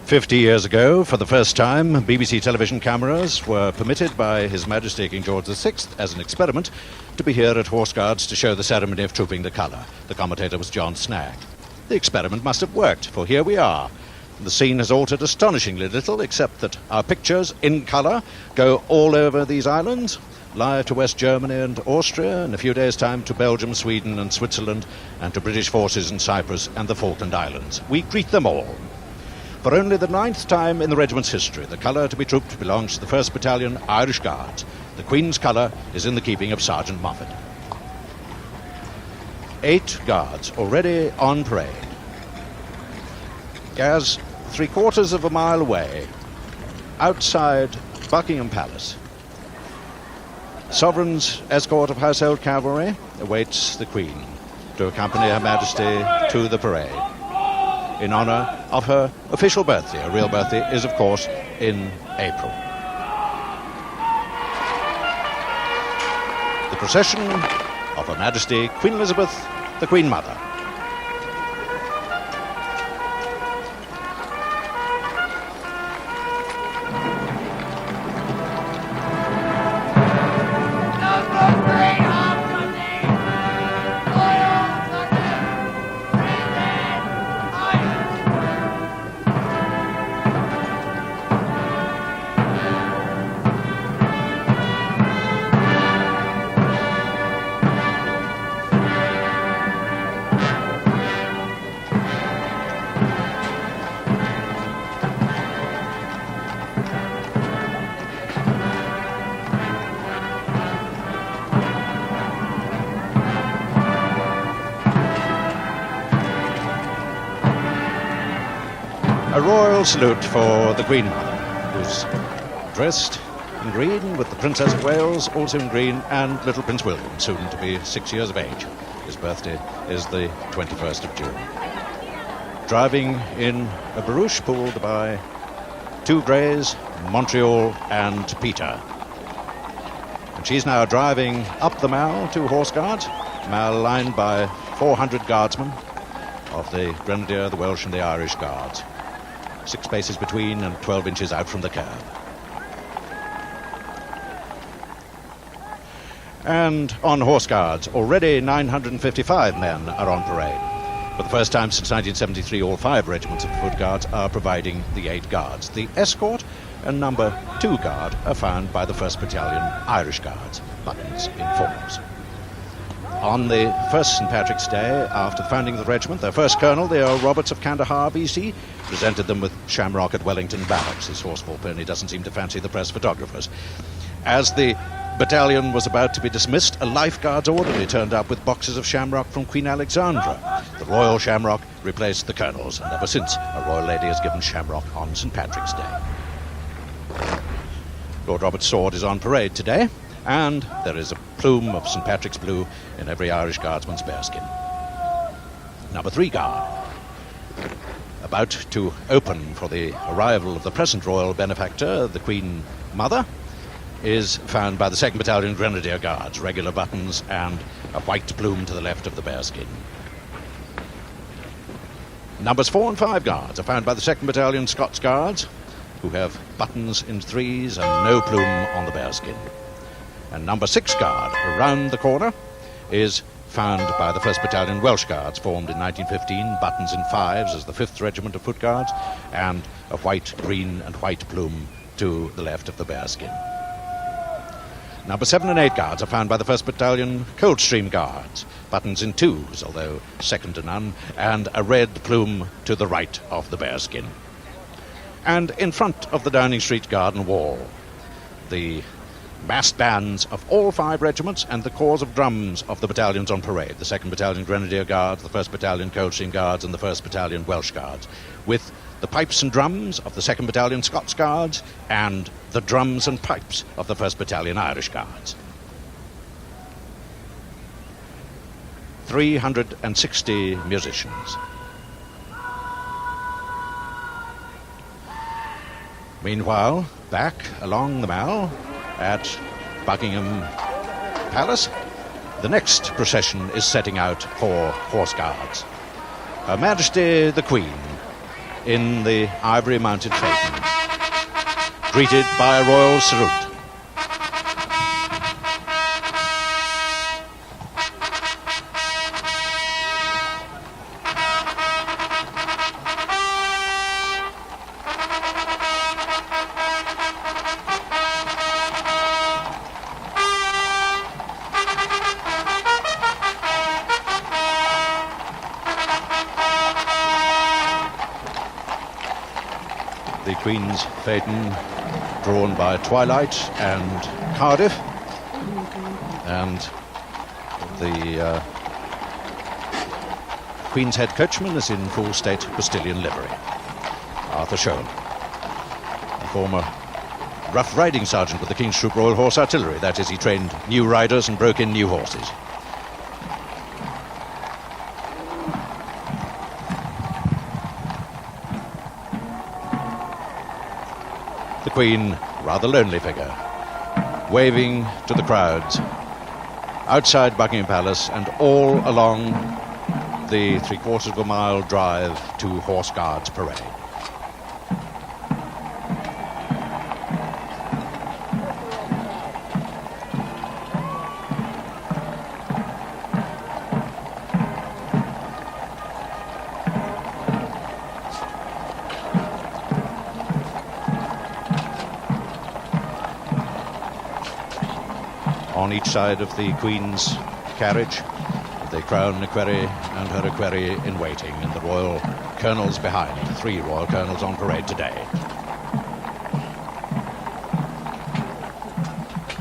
50 years ago, for the first time, BBC television cameras were permitted by His Majesty King George VI as an experiment to be here at Horse Guards to show the ceremony of trooping the colour. The commentator was John Snagg. The experiment must have worked, for here we are. The scene has altered astonishingly little, except that our pictures, in colour, go all over these islands, live to West Germany and Austria, in a few days' time to Belgium, Sweden and Switzerland, and to British forces in Cyprus and the Falkland Islands. We greet them all. For only the 9th time in the regiment's history, the colour to be trooped belongs to the 1st Battalion Irish Guards. The Queen's colour is in the keeping of Sergeant Moffat. 8 guards already on parade. As 3/4 of a mile away, outside Buckingham Palace, Sovereign's escort of household cavalry awaits the Queen to accompany Her Majesty to the parade in honour of her official birthday. Her real birthday is, of course, in April. The procession of Her Majesty Queen Elizabeth, the Queen Mother. A royal salute for the Queen Mother, who's dressed in green with the Princess of Wales also in green, and little Prince William, soon to be 6 years of age. His birthday is the 21st of June. Driving in a barouche pulled by 2 greys, Montreal and Peter. And she's now driving up the Mall to Horse Guards, Mall lined by 400 guardsmen of the Grenadier, the Welsh and the Irish Guards. 6 spaces between and 12 inches out from the curb. And on Horse Guards, already 955 men are on parade. For the first time since 1973, all 5 regiments of Foot Guards are providing the 8 guards. The escort and number 2 guard are found by the 1st Battalion Irish Guards, buttons in forms. On the first St. Patrick's Day, after the founding of the regiment, their first colonel, the Earl Roberts of Kandahar, BC, presented them with shamrock at Wellington Barracks. His horseful pony doesn't seem to fancy the press photographers. As the battalion was about to be dismissed, a Lifeguards orderly turned up with boxes of shamrock from Queen Alexandra. The royal shamrock replaced the colonel's, and ever since, a royal lady has given shamrock on St. Patrick's Day. Lord Robert's sword is on parade today, and there is a plume of St. Patrick's blue in every Irish Guardsman's bearskin. Number 3 guard, about to open for the arrival of the present royal benefactor, the Queen Mother, is found by the 2nd Battalion Grenadier Guards, regular buttons and a white plume to the left of the bearskin. Numbers 4 and 5 guards are found by the 2nd Battalion Scots Guards, who have buttons in 3s and no plume on the bearskin. And number 6 guard, around the corner, is found by the 1st Battalion Welsh Guards, formed in 1915, buttons in 5s as the 5th Regiment of Foot Guards, and a white, green and white plume to the left of the bearskin. Number 7 and 8 guards are found by the 1st Battalion Coldstream Guards, buttons in 2s, although second to none, and a red plume to the right of the bearskin. And in front of the Downing Street garden wall, the massed bands of all 5 regiments and the corps of drums of the battalions on parade, the 2nd Battalion Grenadier Guards, the 1st Battalion Coldstream Guards and the 1st Battalion Welsh Guards, with the pipes and drums of the 2nd Battalion Scots Guards and the drums and pipes of the 1st Battalion Irish Guards. 360 musicians. Meanwhile, back along the Mall at Buckingham Palace, the next procession is setting out for Horse Guards. Her Majesty the Queen in the ivory-mounted phaeton, greeted by a royal salute. The Queen's phaeton drawn by Twilight and Cardiff, and the Queen's head coachman is in full state Castilian livery, Arthur Schoen, a former rough riding sergeant with the King's Troop Royal Horse Artillery. That is, he trained new riders and broke in new horses. The Queen, rather lonely figure, waving to the crowds outside Buckingham Palace and all along the 3/4 of a mile drive to Horse Guards Parade. On each side of the Queen's carriage, the Crown Equerry and her equerry in waiting, and the royal colonels behind, 3 royal colonels on parade today.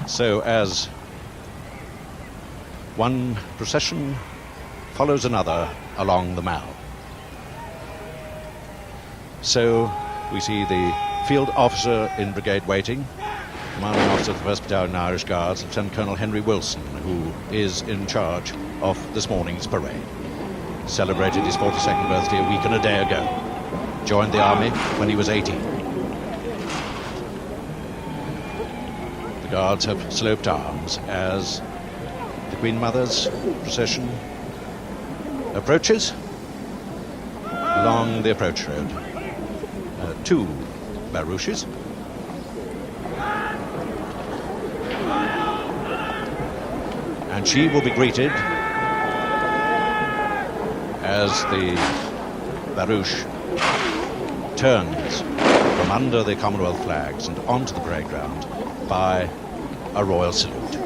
So as one procession follows another along the Mall, so we see the field officer in brigade waiting, commanding officer of the 1st Battalion Irish Guards, Lieutenant Colonel Henry Wilson, who is in charge of this morning's parade. Celebrated his 42nd birthday a week and a day ago. Joined the army when he was 18. The Guards have sloped arms as the Queen Mother's procession approaches along the approach road. 2 barouches. And she will be greeted as the barouche turns from under the Commonwealth flags and onto the parade ground by a royal salute.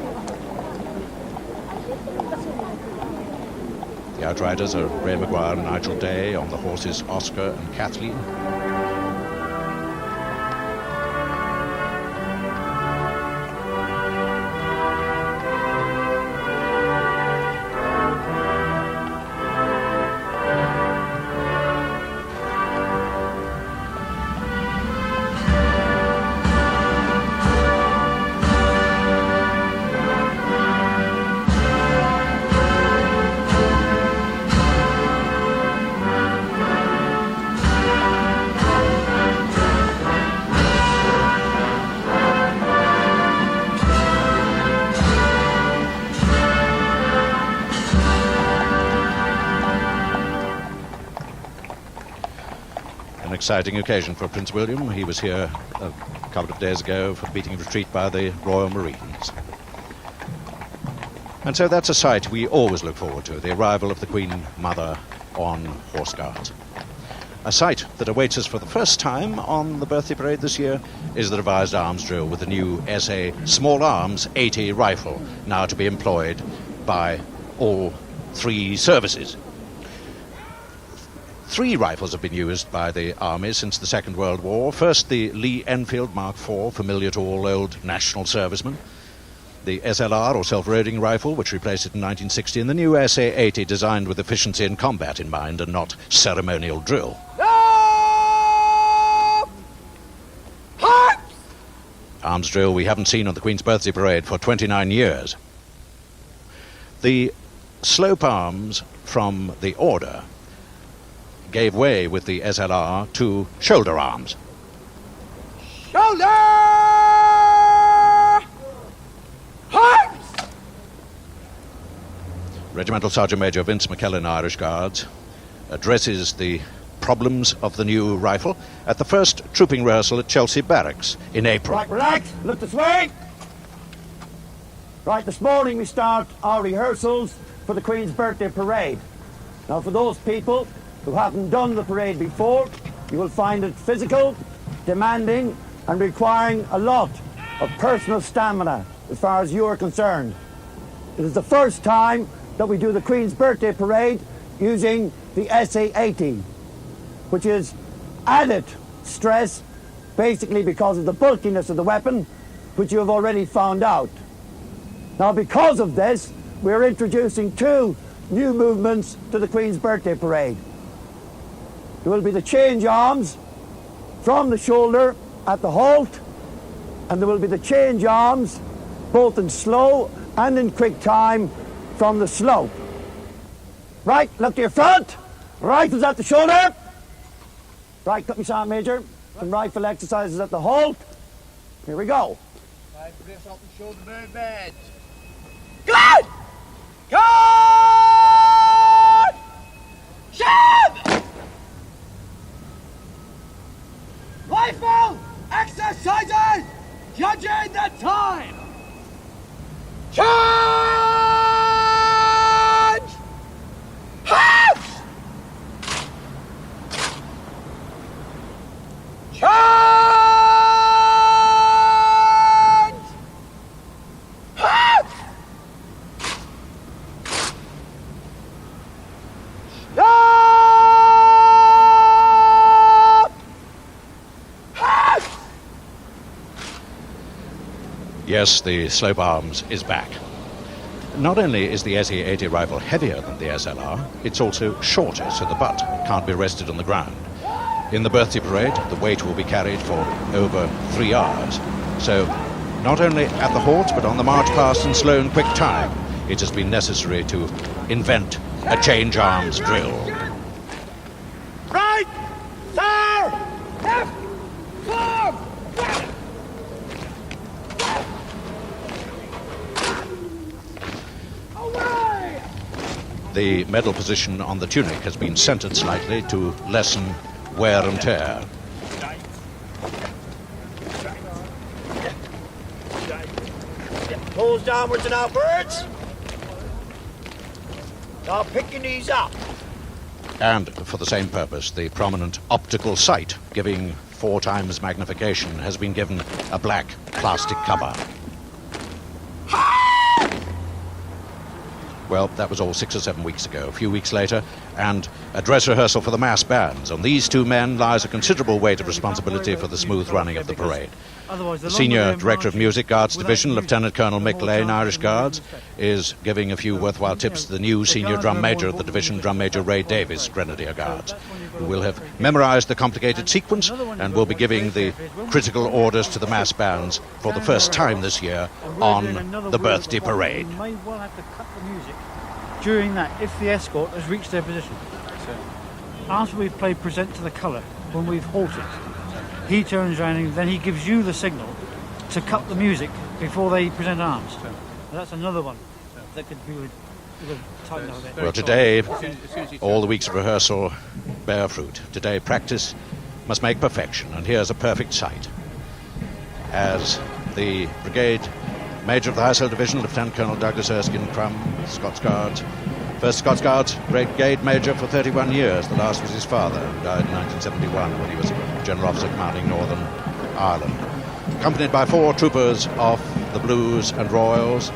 The outriders are Ray Maguire and Nigel Day, on the horses Oscar and Kathleen. An exciting occasion for Prince William. He was here a couple of days ago for beating a retreat by the Royal Marines. And so that's a sight we always look forward to, the arrival of the Queen Mother on Horse Guards. A sight that awaits us for the first time on the birthday parade this year is the revised arms drill with the new SA Small Arms 80 rifle, now to be employed by all 3 services. 3 rifles have been used by the Army since the Second World War. First, the Lee Enfield Mark IV, familiar to all old national servicemen. The SLR, or self-loading rifle, which replaced it in 1960, and the new SA-80, designed with efficiency in combat in mind and not ceremonial drill. Arms drill we haven't seen on the Queen's birthday parade for 29 years. The slope arms from the order gave way with the SLR to shoulder arms. Shoulder! Arms! Regimental Sergeant Major Vince McKellen, Irish Guards, addresses the problems of the new rifle at the first trooping rehearsal at Chelsea Barracks in April. Right, relax. Look this way. Right, this morning we start our rehearsals for the Queen's Birthday Parade. Now, for those people who haven't done the parade before, you will find it physical, demanding, and requiring a lot of personal stamina as far as you are concerned. It is the first time that we do the Queen's Birthday Parade using the SA-80, which is added stress basically because of the bulkiness of the weapon, which you have already found out. Now, because of this, we're introducing two new movements to the Queen's Birthday Parade. There will be the change arms from the shoulder at the halt, and there will be the change arms both in slow and in quick time from the slope. Right, look to your front. Rifles at the shoulder. Right, cut me, Sergeant Major. Some rifle exercises at the halt. Here we go. Right, brace up and shoulder very bad. Good! Good! Shoot! Rifle exercises! Judging the time! Charge! Halt! Charge! Halt! Stop! Halt! Yes, the slope arms is back. Not only is the SA-80 rifle heavier than the SLR, it's also shorter, so the butt can't be rested on the ground. In the birthday parade, the weight will be carried for over 3 hours. So, not only at the halt, but on the march past in slow and quick time, it has been necessary to invent a change arms drill. Right! Sir! Left! Forward! Away! The medal position on the tunic has been centered slightly to lessen wear and tear. Pulls downwards and outwards. Now pick your knees up. And for the same purpose, the prominent optical sight, giving 4 times magnification, has been given a black plastic cover. Well, that was all 6 or 7 weeks ago. A few weeks later, and a dress rehearsal for the mass bands. On these two men lies a considerable weight of responsibility for the smooth running of the parade. The Senior Director of Music Guards Division, Lieutenant Colonel Mick Lane, Irish Guards, is giving a few worthwhile tips to the new Senior Drum Major of the division, Drum Major Ray Davis, Grenadier Guards, who will have memorized the complicated sequence and will be giving the critical orders to the mass bands for the first time this year on the birthday parade. We may well have to cut the music during that if the escort has reached their position. After we've played present to the colour, when we've halted, he turns around and then he gives you the signal to cut the music before they present arms. That's another one that could be tightened up a bit. Well, today, all the weeks of rehearsal bear fruit. Today, practice must make perfection, and here's a perfect sight. As the Brigade Major of the Household Division, Lieutenant Colonel Douglas Erskine Crum, Scots Guards, first Scots Guards Brigade Major for 31 years. The last was his father, who died in 1971 when he was General Officer commanding Northern Ireland. Accompanied by 4 troopers of the Blues and Royals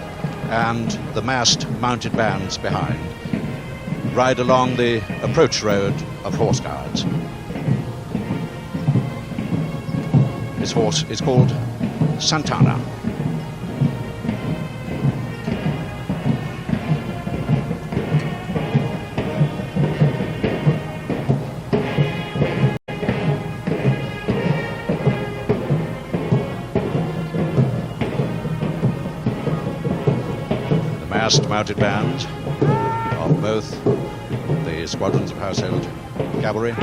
and the massed mounted bands behind, ride along the approach road of Horse Guards. His horse is called Santana. Massed mounted bands of both the squadrons of Household Cavalry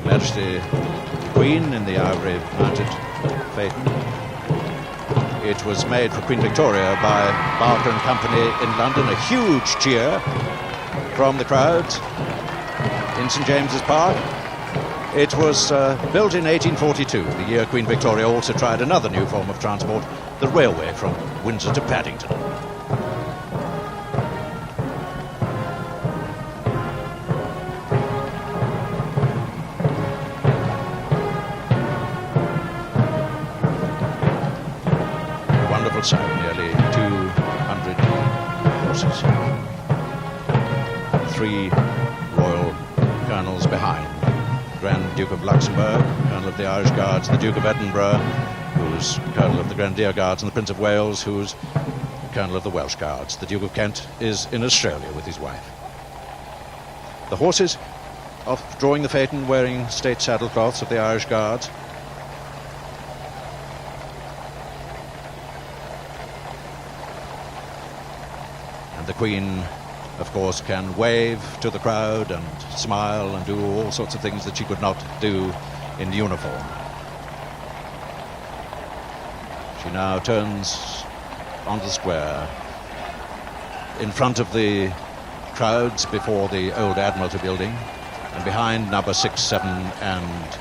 Majesty Artillery mounted Phaeton. It was made for Queen Victoria by Barker and Company in London. A huge cheer from the crowds in St James's Park. It was built in 1842, the year Queen Victoria also tried another new form of transport, the railway from Windsor to Paddington. Wonderful sight, nearly 200 horses. 3 royal colonels behind. Grand Duke of Luxembourg, Colonel of the Irish Guards, the Duke of Edinburgh, who's Colonel of the Grenadier Guards, and the Prince of Wales, who's Colonel of the Welsh Guards. The Duke of Kent is in Australia with his wife. The horses off drawing the phaeton wearing state saddlecloths of the Irish Guards. And the Queen, of course, can wave to the crowd and smile and do all sorts of things that she could not do in uniform. She now turns onto the square in front of the crowds before the old Admiralty building and behind number 6, 7 and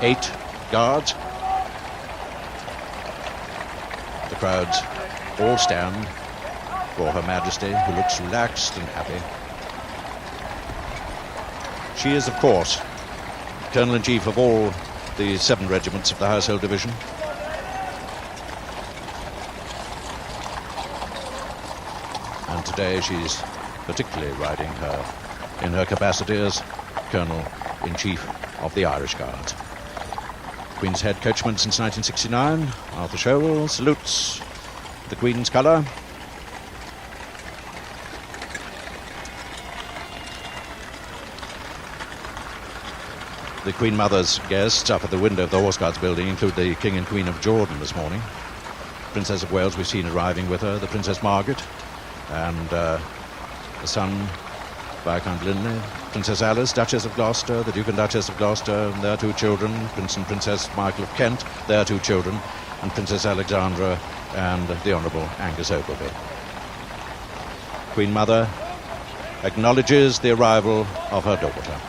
8 guards. The crowds all stand for Her Majesty, who looks relaxed and happy. She is, of course, Colonel-in-Chief of all the 7 regiments of the Household Division. And today she's particularly riding in her capacity as Colonel-in-Chief of the Irish Guards. Queen's head coachman since 1969, Arthur Showell, salutes the Queen's colour. The Queen Mother's guests up at the window of the Horse Guards building include the King and Queen of Jordan this morning. Princess of Wales we've seen arriving with her, the Princess Margaret, and the son, Viscount Linley, Princess Alice, Duchess of Gloucester, the Duke and Duchess of Gloucester, and their 2 children, Prince and Princess Michael of Kent, their 2 children, and Princess Alexandra and the Honourable Angus Ogilvy. Queen Mother acknowledges the arrival of her daughter.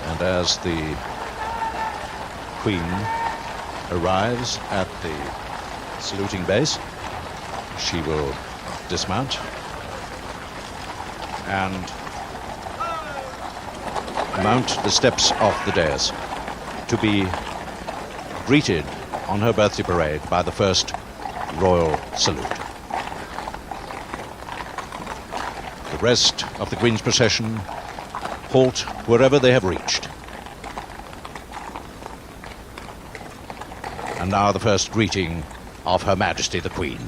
And as the Queen arrives at the saluting base, she will dismount and mount the steps of the dais to be greeted on her birthday parade by the first royal salute. The rest of the Queen's procession halt wherever they have reached. And now the first greeting of Her Majesty the Queen.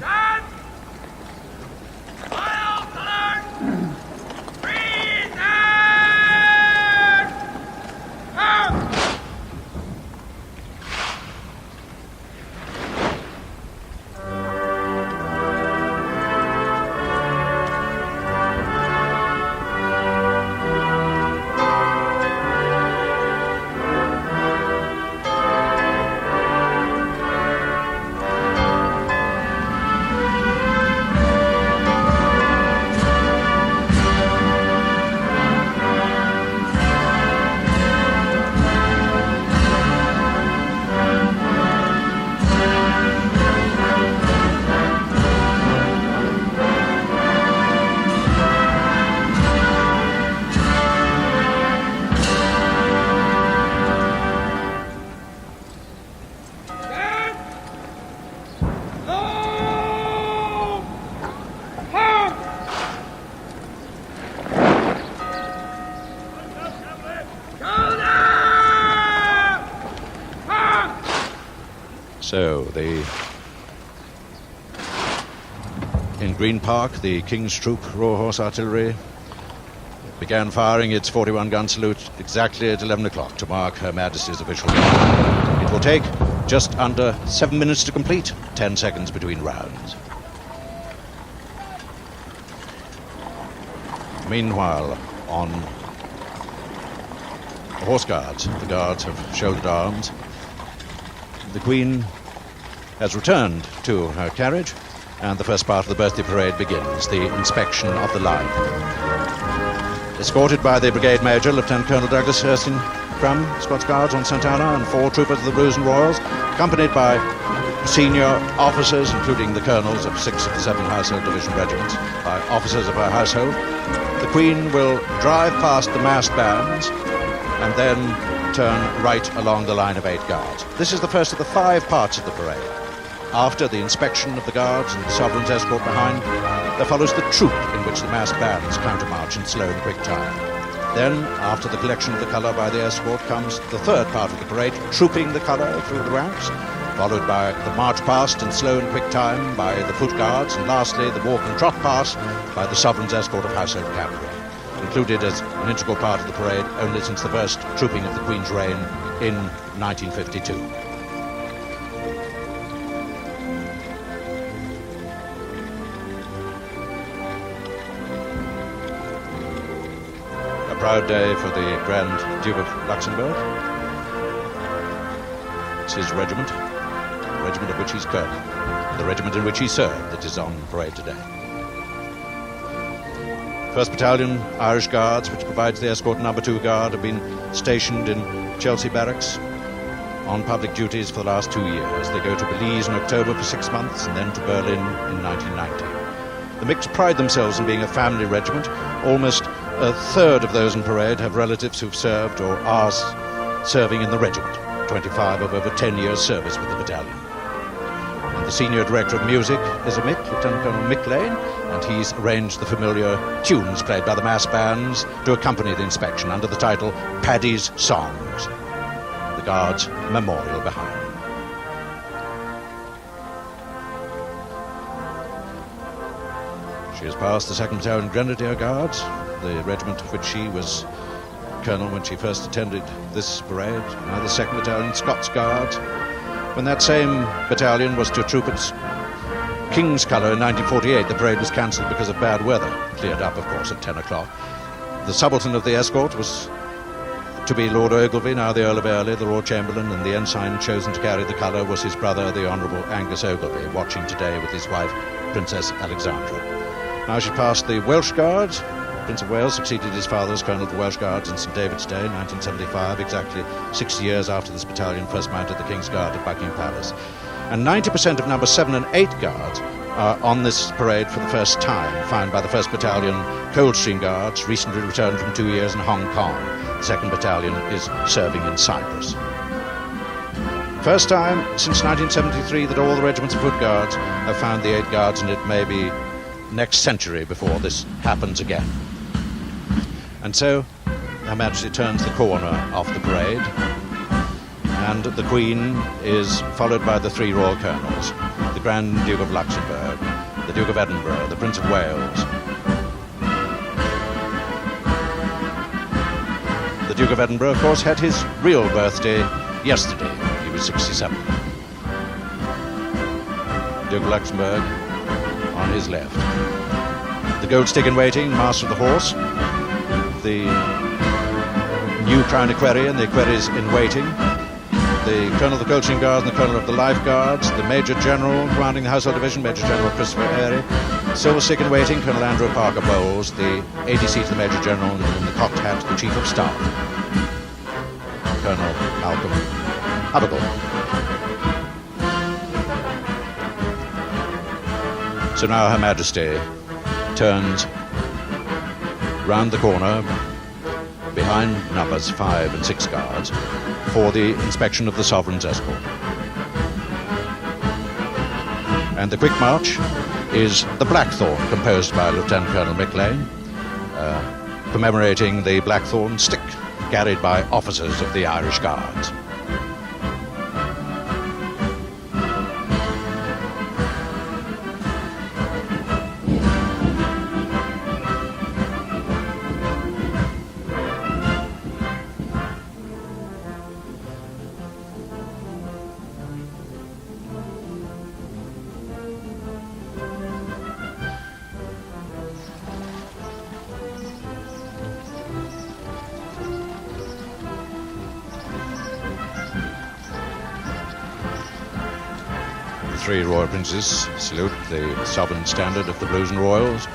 So, in Green Park, the King's Troop Raw Horse Artillery began firing its 41-gun salute exactly at 11 o'clock to mark Her Majesty's official time. It will take just under 7 minutes to complete, 10 seconds between rounds. Meanwhile, on the Horse Guards, the guards have shouldered arms. The Queen has returned to her carriage, and the first part of the birthday parade begins, the inspection of the line. Escorted by the Brigade Major, Lieutenant Colonel Douglas Erskine Crum, Scots Guards on Santana, and 4 troopers of the Blues and Royals, accompanied by senior officers, including the colonels of 6 of the 7 Household Division regiments, by officers of her household. The Queen will drive past the massed bands and then turn right along the line of 8 guards. This is the first of the 5 parts of the parade. After the inspection of the guards and the Sovereign's escort behind, there follows the troop in which the massed bands countermarch in slow and quick time. Then, after the collection of the colour by the escort, comes the 3rd part of the parade, trooping the colour through the ranks, followed by the march past in slow and quick time by the foot guards, and lastly the walk and trot pass by the Sovereign's escort of household cavalry. Included as an integral part of the parade only since the first trooping of the Queen's reign in 1952. A proud day for the Grand Duke of Luxembourg. It's his regiment, the regiment of which he's colonel, the regiment in which he served, that is on parade today. 1st Battalion Irish Guards, which provides the escort number 2 guard, have been stationed in Chelsea Barracks on public duties for the last 2 years. They go to Belize in October for 6 months and then to Berlin in 1990. The Micks pride themselves in being a family regiment. Almost a third of those in parade have relatives who've served or are serving in the regiment. 25 of over 10 years' service with the battalion. And the Senior Director of Music is a Mick, Lieutenant Colonel Mick Lane, and he's arranged the familiar tunes played by the mass bands to accompany the inspection under the title Paddy's Songs, the Guards' memorial behind. She has passed the 2nd Battalion Grenadier Guards, the regiment of which she was colonel when she first attended this parade, now the 2nd Battalion Scots Guards. When that same battalion was to troop its King's Colour in 1948, the parade was cancelled because of bad weather. Cleared up, of course, at 10 o'clock. The subaltern of the escort was to be Lord Ogilvy, now the Earl of Airlie, the Lord Chamberlain, and the ensign chosen to carry the colour was his brother, the Honourable Angus Ogilvy, watching today with his wife, Princess Alexandra. Now she passed the Welsh Guards. Prince of Wales succeeded his father as Colonel of the Welsh Guards in St David's Day in 1975, exactly 60 years after this battalion first mounted the King's Guard at Buckingham Palace. And 90% of number 7 and 8 Guards are on this parade for the first time, found by the 1st Battalion Coldstream Guards, recently returned from 2 years in Hong Kong. The 2nd Battalion is serving in Cyprus. First time since 1973 that all the regiments of Foot Guards have found the 8 Guards, and it may be next century before this happens again. And so Her Majesty turns the corner off the parade, and the Queen is followed by the 3 Royal Colonels, the Grand Duke of Luxembourg, the Duke of Edinburgh, the Prince of Wales. The Duke of Edinburgh, of course, had his real birthday yesterday. He was 67. Duke of Luxembourg on his left. The Gold Stick in Waiting, Master of the Horse, the new Crown Equerry and the Equerries in Waiting, the Colonel of the Coldstream Guards and the Colonel of the Life Guards, the Major General commanding the Household Division, Major General Christopher Airy, Silver Stick in Waiting, Colonel Andrew Parker Bowles, the ADC to the Major General, and in the cocked hat, the Chief of Staff, Colonel Malcolm Abigail. So now Her Majesty turns round the corner behind numbers 5 and 6 Guards for the inspection of the Sovereign's escort. And the quick march is the Blackthorn, composed by Lieutenant Colonel Mick Lane, commemorating the Blackthorn stick carried by officers of the Irish Guards. three royal princes salute the sovereign standard of the Blues and Royals.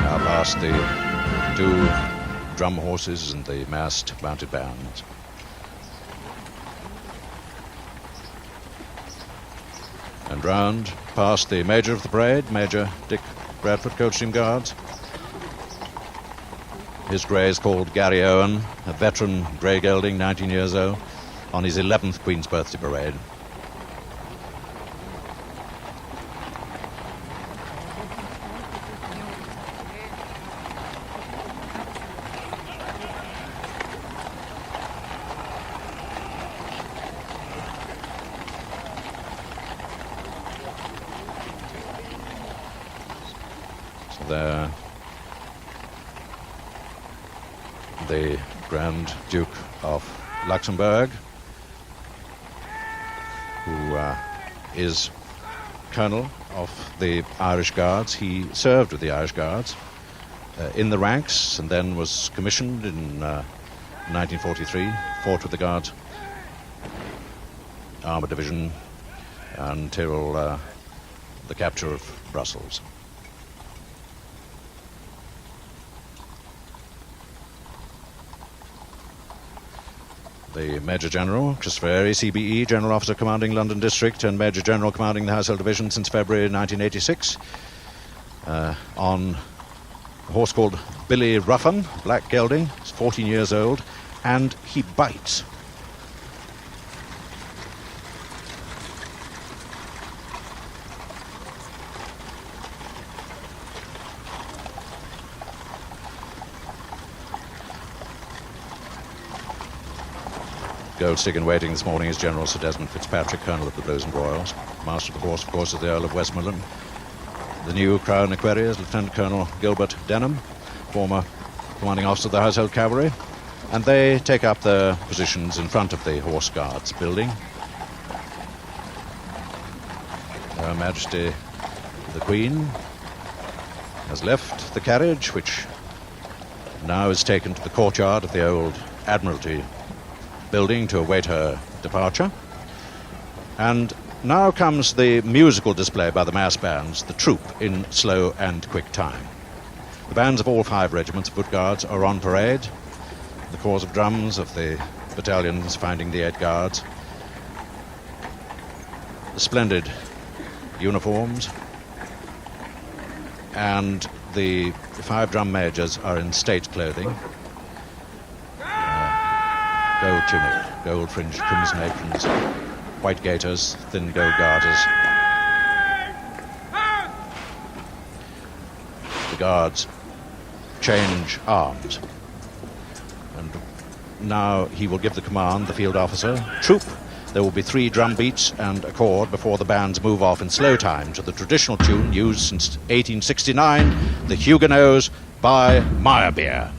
Now past the two drum horses and the massed mounted bands. And round past the Major of the Parade, Major Dick Bradford, Coldstream Guards. His grey is called Gary Owen, a veteran grey gelding, 19 years old, on his 11th Queen's Birthday Parade. So there, the Grand Duke of Luxembourg, who is Colonel of the Irish Guards. He served with the Irish Guards in the ranks and then was commissioned in 1943, fought with the Guards Armour Division until the capture of Brussels. The Major General, Christopher Airey, CBE, General Officer commanding London District and Major General commanding the Household Division since February 1986, on a horse called Billy Ruffin, black gelding. He's 14 years old, and he bites. Gold stick in waiting this morning is General Sir Desmond Fitzpatrick, Colonel of the Blues and Royals. Master of the horse, of course, is the Earl of Westmoreland. The new Crown Equerry is Lieutenant Colonel Gilbert Denham, former commanding officer of the Household Cavalry, and they take up their positions in front of the Horse Guards building. Her Majesty the Queen has left the carriage, which now is taken to the courtyard of the old Admiralty building to await her departure. And now comes the musical display by the mass bands, the troop in slow and quick time. The bands of all 5 regiments of Foot Guards are on parade. The corps of drums of the battalions finding the 8 Guards. The splendid uniforms. And the 5 drum majors are in state clothing. Gold tunic, gold fringed crimson aprons, white gaiters, thin gold garters. The Guards change arms. And now he will give the command, the field officer. Troop, there will be 3 drum beats and a chord before the bands move off in slow time to the traditional tune used since 1869, the Huguenots by Meyerbeer.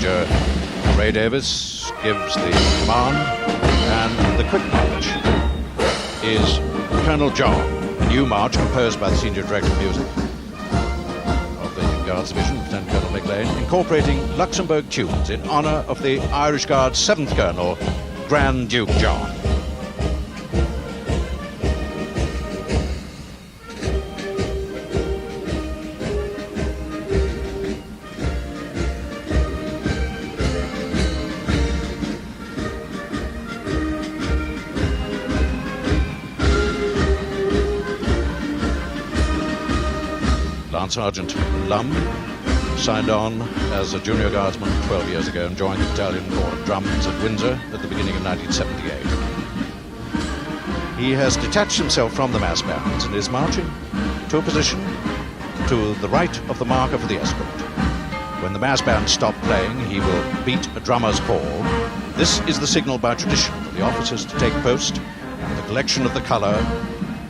Major Ray Davis gives the command, and the quick march is Colonel John, a new march composed by the Senior Director of Music of the Guards Division, Lieutenant Colonel McLean, incorporating Luxembourg tunes in honour of the Irish Guards' 7th Colonel, Grand Duke John. Lance Sergeant Lum signed on as a junior guardsman 12 years ago and joined the Battalion Corps of Drums at Windsor at the beginning of 1978. He has detached himself from the mass bands and is marching to a position to the right of the marker for the escort. When the mass bands stop playing, he will beat a drummer's call. This is the signal by tradition for the officers to take post and the collection of the colour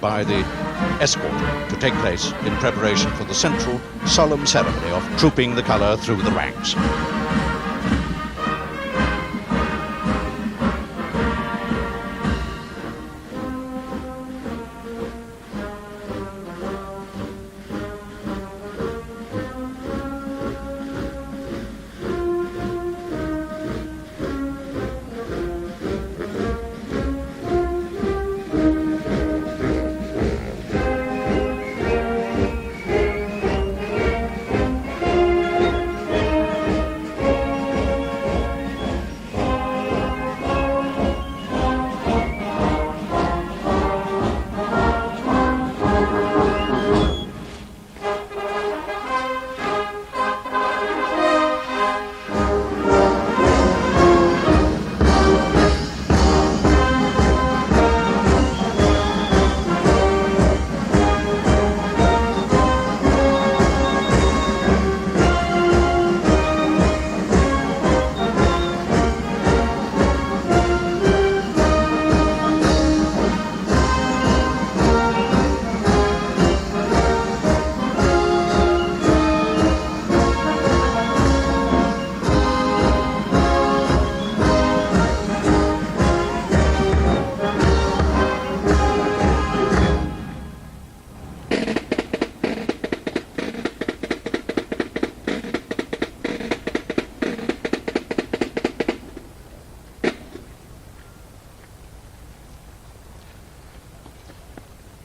by the escort to take place in preparation for the central solemn ceremony of trooping the colour through the ranks.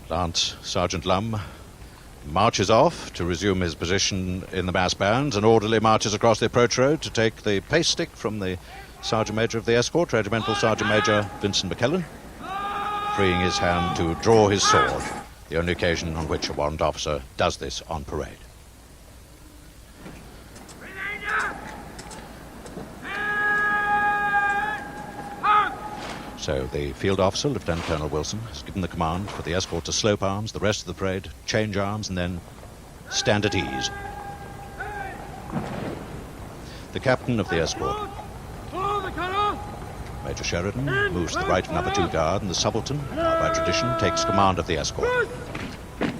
Lance Sergeant Lum marches off to resume his position in the mass bands and orderly marches across the approach road to take the pace stick from the Sergeant Major of the escort, Regimental Sergeant Major Vincent McKellen, freeing his hand to draw his sword, the only occasion on which a warrant officer does this on parade. So the field officer, Lieutenant Colonel Wilson, has given the command for the escort to slope arms, the rest of the parade change arms, and then stand at ease. The captain of the escort, Major Sheridan, moves to the right of number 2 guard, and the subaltern, by tradition, takes command of the escort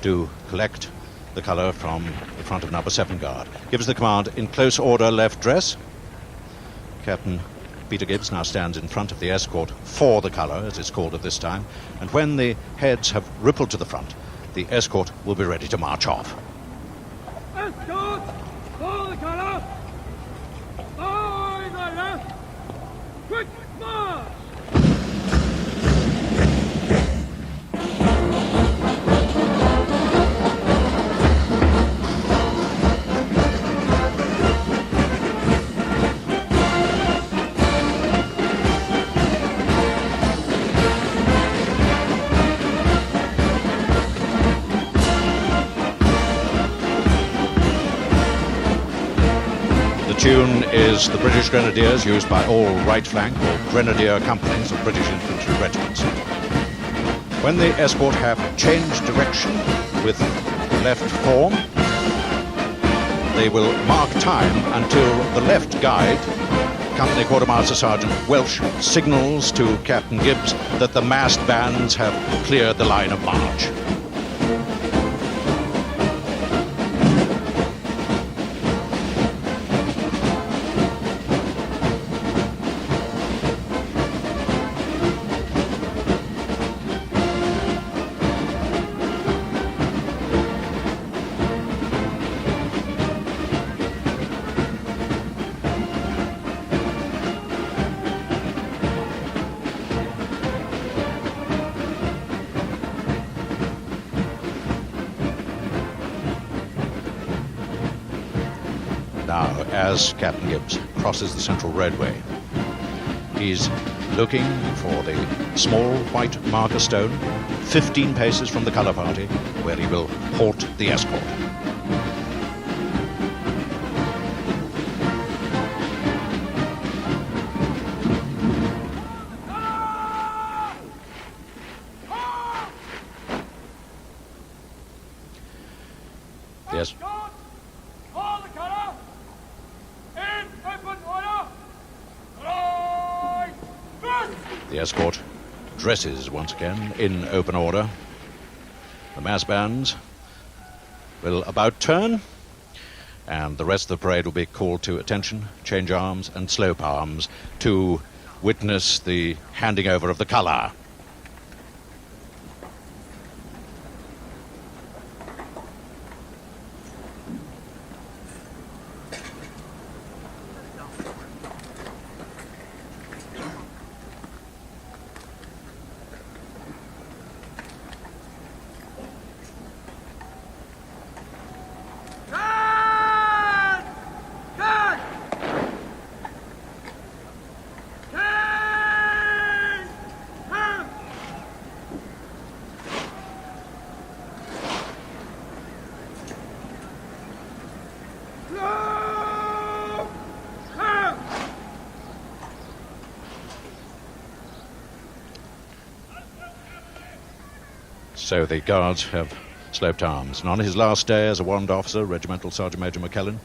to collect the colour from the front of number 7 guard. Gives the command in close order, left dress. Captain Peter Gibbs now stands in front of the escort for the colour, as it's called at this time, and when the heads have rippled to the front, the escort will be ready to march off. Escort, for the colour! On the left! Quick march! The tune is the British Grenadiers, used by all right flank or grenadier companies of British infantry regiments. When the escort have changed direction with left form, they will mark time until the left guide, Company Quartermaster Sergeant Welsh, signals to Captain Gibbs that the massed bands have cleared the line of march. Now, as Captain Gibbs crosses the central roadway, he's looking for the small white marker stone 15 paces from the colour party, where he will halt the escort. Yes. Hold the colour! In open order! Right! First! The escort dresses once again in open order. The mass bands will about turn, and the rest of the parade will be called to attention, change arms and slope arms to witness the handing over of the colour. So the guards have sloped arms, and on his last day as a warrant officer, Regimental Sergeant Major McKellen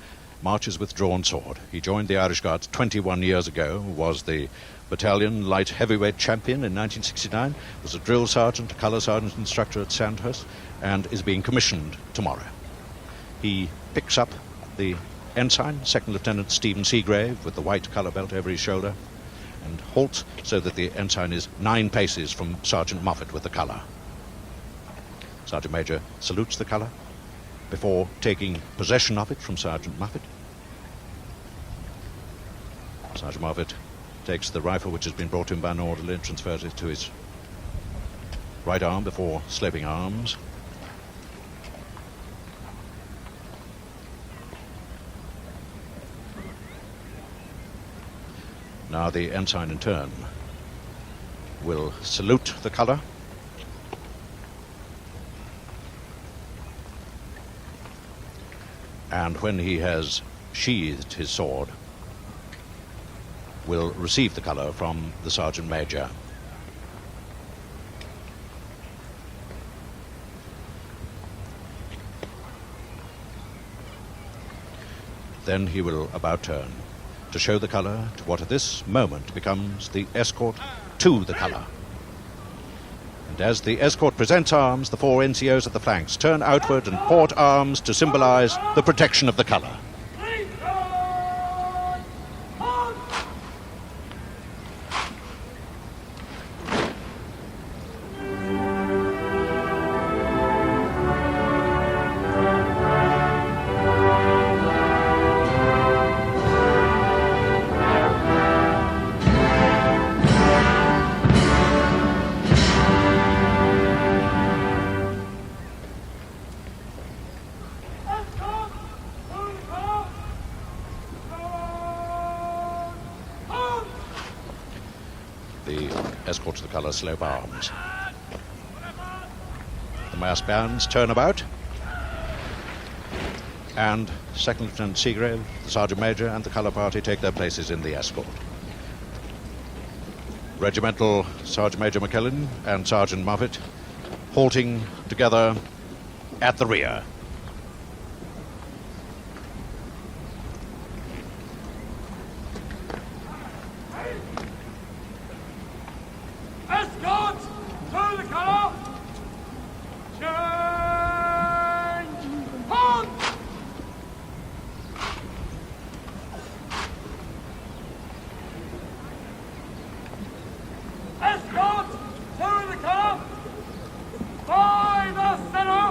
marches with drawn sword. He joined the Irish Guards 21 years ago, was the battalion light heavyweight champion in 1969, was a drill sergeant, a colour sergeant instructor at Sandhurst, and is being commissioned tomorrow. He picks up the ensign, Second Lieutenant Stephen Seagrave, with the white colour belt over his shoulder, and halts so that the ensign is 9 paces from Sergeant Moffat with the colour. Sergeant Major salutes the colour before taking possession of it from Sergeant Moffat. Sergeant Moffat takes the rifle which has been brought to him by an orderly and transfers it to his right arm before sloping arms. Now the ensign in turn will salute the colour. And when he has sheathed his sword, will receive the colour from the Sergeant Major. Then he will about turn to show the colour to what at this moment becomes the escort to the colour. And as the escort presents arms, the 4 NCOs at the flanks turn outward and port arms to symbolise the protection of the colour. Escort to the colour slope arms. The mass bands turn about, and Second Lieutenant Seagrave, the Sergeant Major and the colour party take their places in the escort. Regimental Sergeant Major McKellen and Sergeant Moffat halting together at the rear. Escorts to the colour! Change! Halt! Escorts to the colour! By the centre!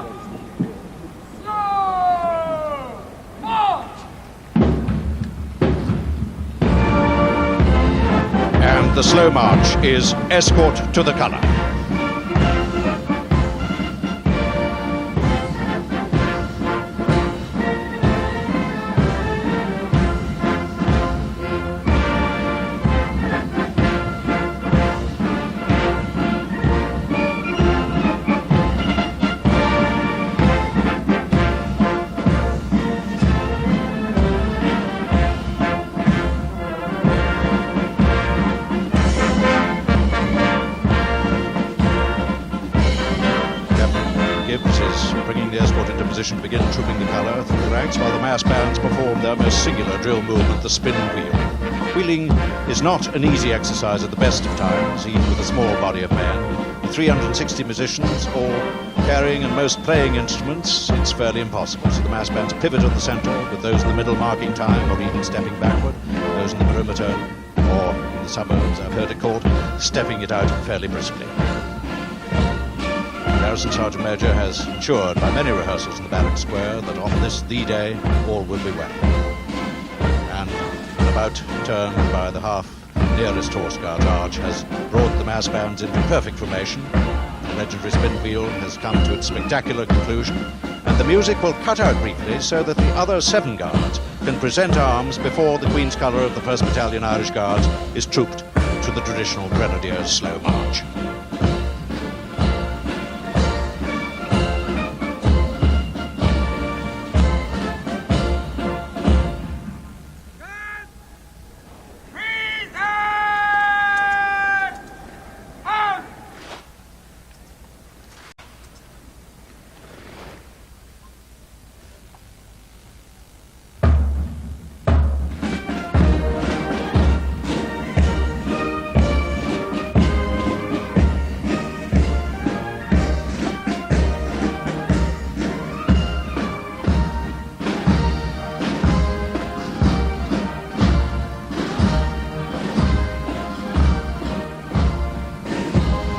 Slow! March! And the slow march is escort to the colour. position to begin trooping the colour through the ranks while the mass bands perform their most singular drill movement, the spin wheel. Wheeling is not an easy exercise at the best of times, even with a small body of men. With 360 musicians, all carrying and most playing instruments, it's fairly impossible. So the mass bands pivot at the centre, with those in the middle marking time or even stepping backward, those in the perimeter or in the suburbs, I've heard it called, stepping it out fairly briskly. The Garrison Sergeant Major has ensured by many rehearsals in the Barrack Square that on this the day all will be well. And an about turn by the half nearest Horse Guards arch has brought the mass bands into perfect formation. The legendary spin wheel has come to its spectacular conclusion, and the music will cut out briefly so that the other 7 guards can present arms before the Queen's colour of the 1st Battalion Irish Guards is trooped to the traditional Grenadiers' slow march.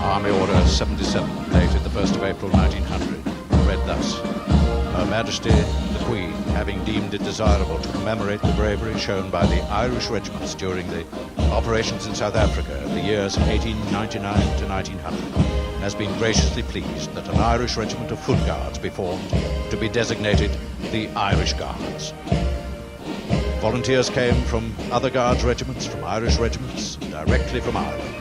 Army Order 77, dated the 1st of April 1900, read thus: Her Majesty the Queen, having deemed it desirable to commemorate the bravery shown by the Irish regiments during the operations in South Africa of the years 1899 to 1900, has been graciously pleased that an Irish regiment of Foot Guards be formed to be designated the Irish Guards. Volunteers came from other Guards regiments, from Irish regiments, directly from Ireland.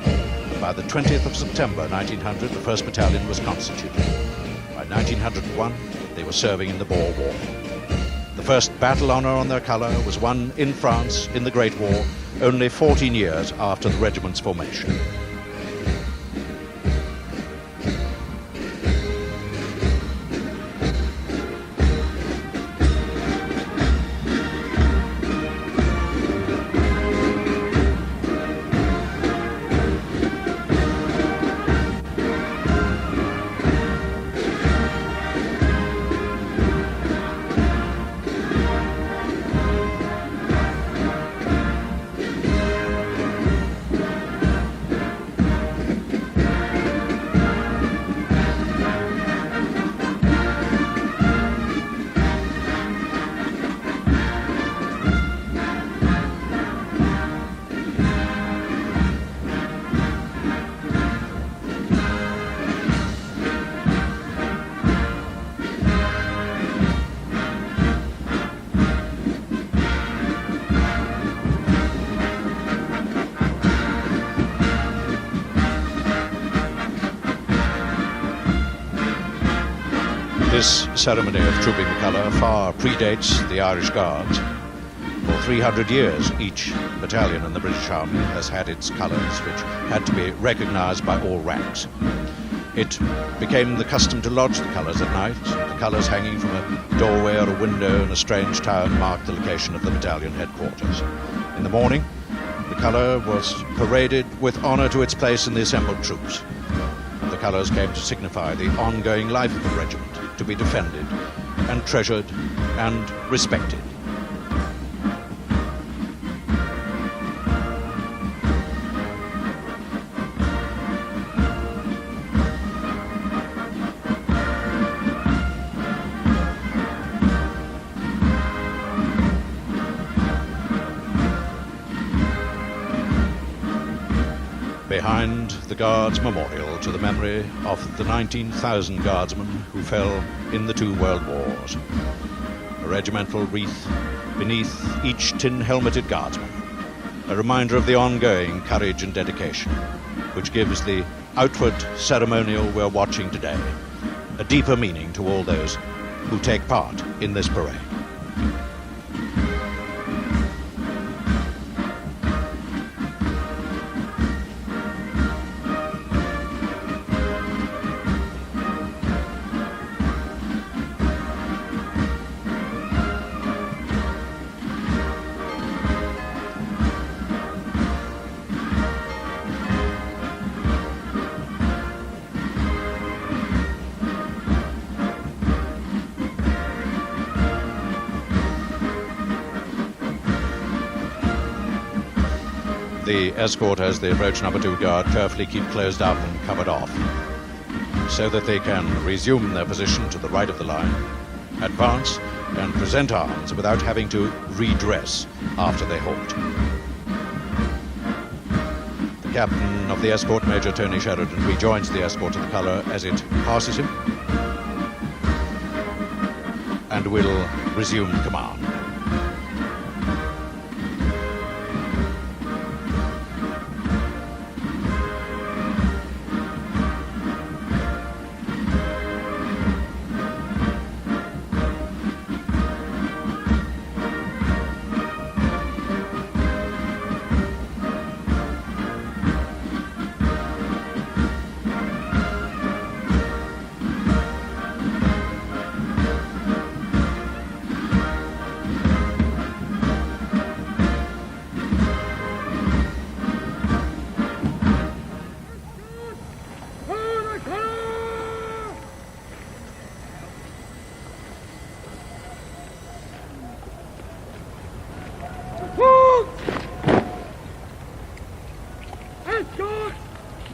By the 20th of September 1900, the 1st Battalion was constituted. By 1901, they were serving in the Boer War. The first battle honour on their colour was won in France in the Great War, only 14 years after the regiment's formation. This ceremony of trooping the colour far predates the Irish Guards. For 300 years, each battalion in the British Army has had its colours, which had to be recognised by all ranks. It became the custom to lodge the colours at night. The colours hanging from a doorway or a window in a strange town marked the location of the battalion headquarters. In the morning, the colour was paraded with honour to its place in the assembled troops. The colours came to signify the ongoing life of the regiment, to be defended and treasured and respected. Behind the Guards Memorial to the memory of the 19,000 Guardsmen who fell in the 2 World Wars. A regimental wreath beneath each tin-helmeted Guardsman. A reminder of the ongoing courage and dedication, which gives the outward ceremonial we're watching today a deeper meaning to all those who take part in this parade. The escort, as they approach number 2 guard, carefully keep closed up and covered off, so that they can resume their position to the right of the line, advance and present arms without having to redress after they halt. The captain of the escort, Major Tony Sheridan, rejoins the escort to the colour as it passes him and will resume command. Escort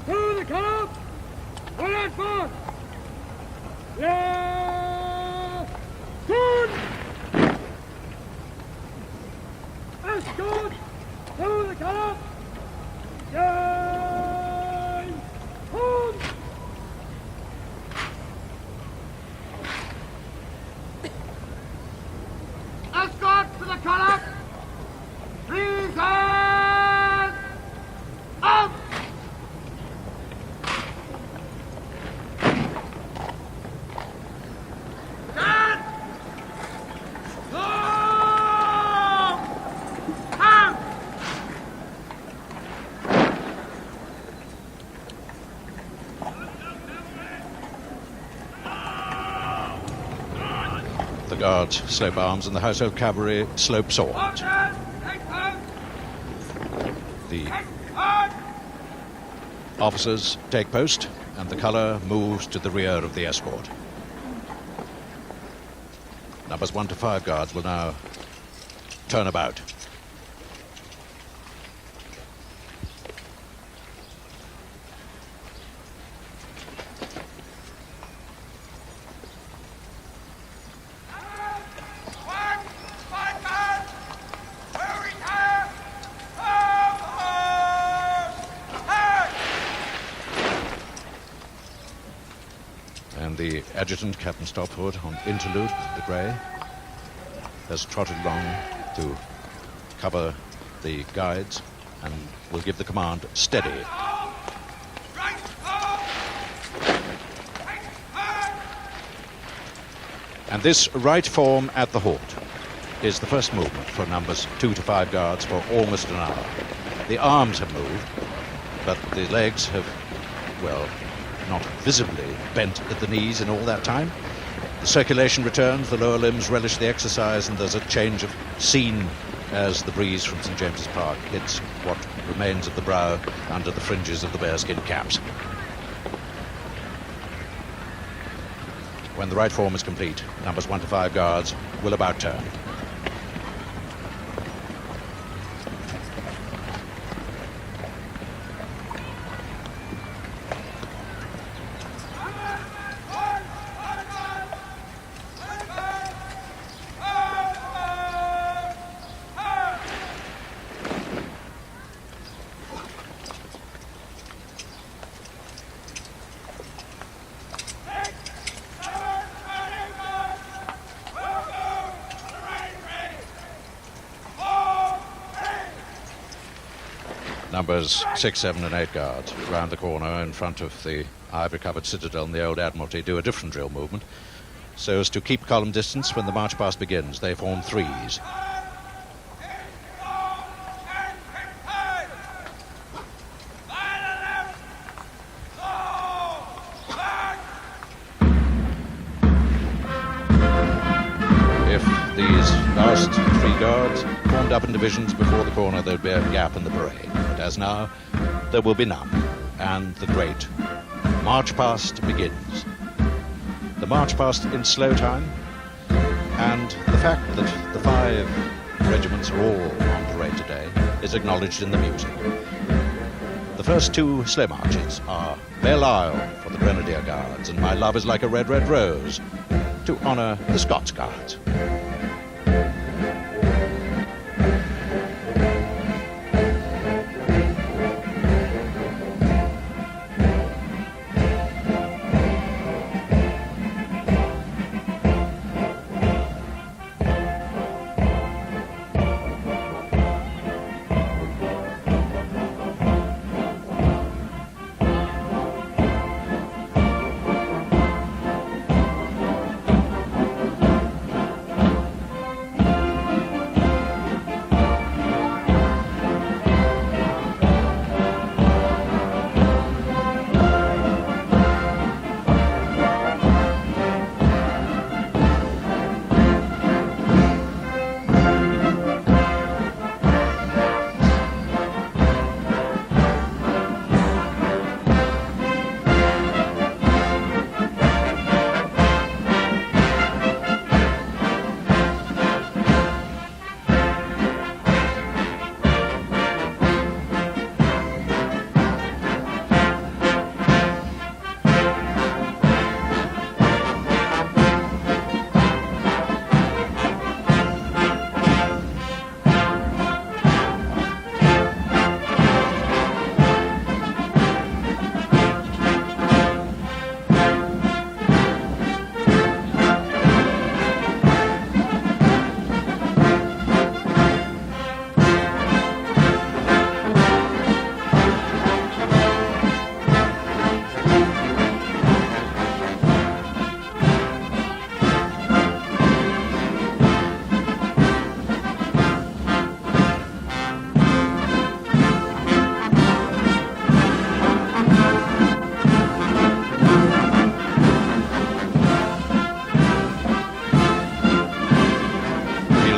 to the colour. Well advance. Yeah. Good. Escort to the colour. Yeah. Hold. Escort to the colour. Please hands up. Stand. Go. Out. The guards slope arms and the household cavalry slope swords. Archers, take post. The Take post. officers take post and the colour moves to the rear of the escort. Numbers 1 to 5 guards will now turn about. And the adjutant, Captain Stopford, on interlude, the grey, has trotted along to cover the guides and will give the command, steady. And this right form at the halt is the first movement for numbers 2 to 5 guards for almost an hour. The arms have moved, but the legs have, well, not visibly bent at the knees in all that time. The circulation returns, the lower limbs relish the exercise, and there's a change of scene as the breeze from St. James's Park hits what remains of the brow under the fringes of the bearskin caps. When the right form is complete, numbers 1 to 5 guards will about turn. Numbers 6, 7 and 8 guards round the corner in front of the ivory-covered citadel in the old Admiralty do a different drill movement so as to keep column distance when the march past begins. They form threes. If these last 3 guards formed up in divisions before the corner, there'd be a gap in the parade. But as now, there will be none, and the great march past begins. The march past in slow time, and the fact that the 5 regiments are all on parade today is acknowledged in the music. The first two sleigh marches are Belle Isle for the Grenadier Guards and My Love is Like a Red, Red Rose to honour the Scots Guards.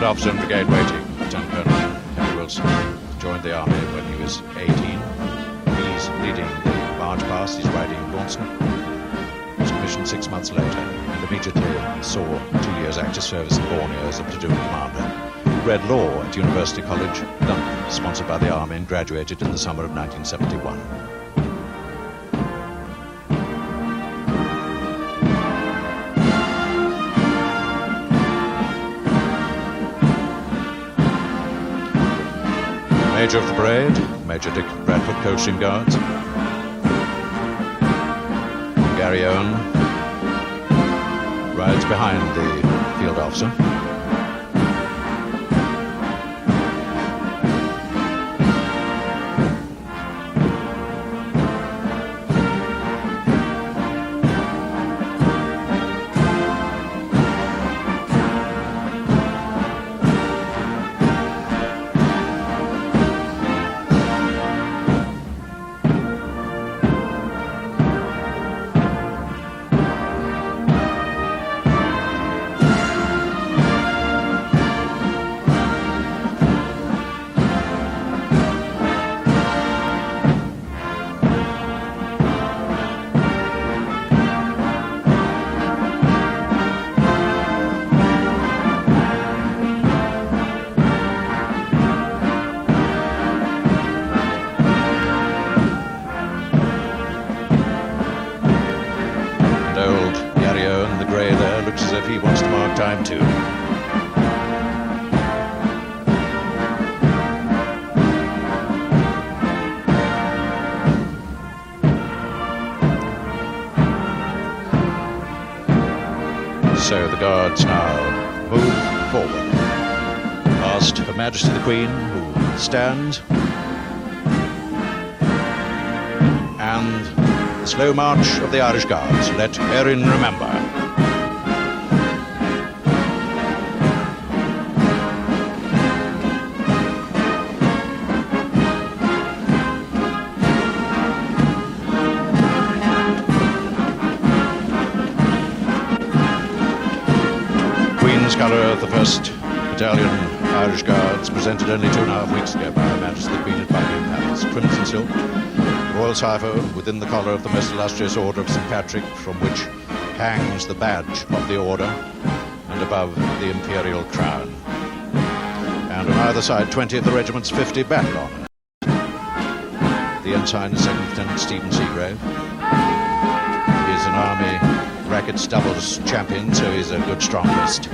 Officer and Brigade Waiting, Lieutenant Colonel Henry Wilson, joined the army when he was 18. He's leading the barge past, he's riding Launceston. He was commissioned 6 months later and immediately saw 2 years active service in Borneo as a platoon commander. He read law at University College, London, sponsored by the army, and graduated in the summer of 1971. Major of the parade, Major Dick Bradford, Coldstream Guards. Gary Owen rides behind the field officer. As if he wants to mark time too. So the Guards now move forward past Her Majesty the Queen, who stands, and the slow march of the Irish Guards. Let Erin remember. Colour of the 1st Battalion Irish Guards, presented only 2.5 weeks ago by Her Majesty the Queen at Buckingham Palace. Crimson silk, royal cipher within the collar of the most illustrious Order of St. Patrick, from which hangs the badge of the Order, and above the imperial crown. And an either side, 20 of the regiment's 50 battle honours. The ensign is Second Lieutenant Stephen Seagrave. He's an Army rackets doubles champion, so he's a good strong list.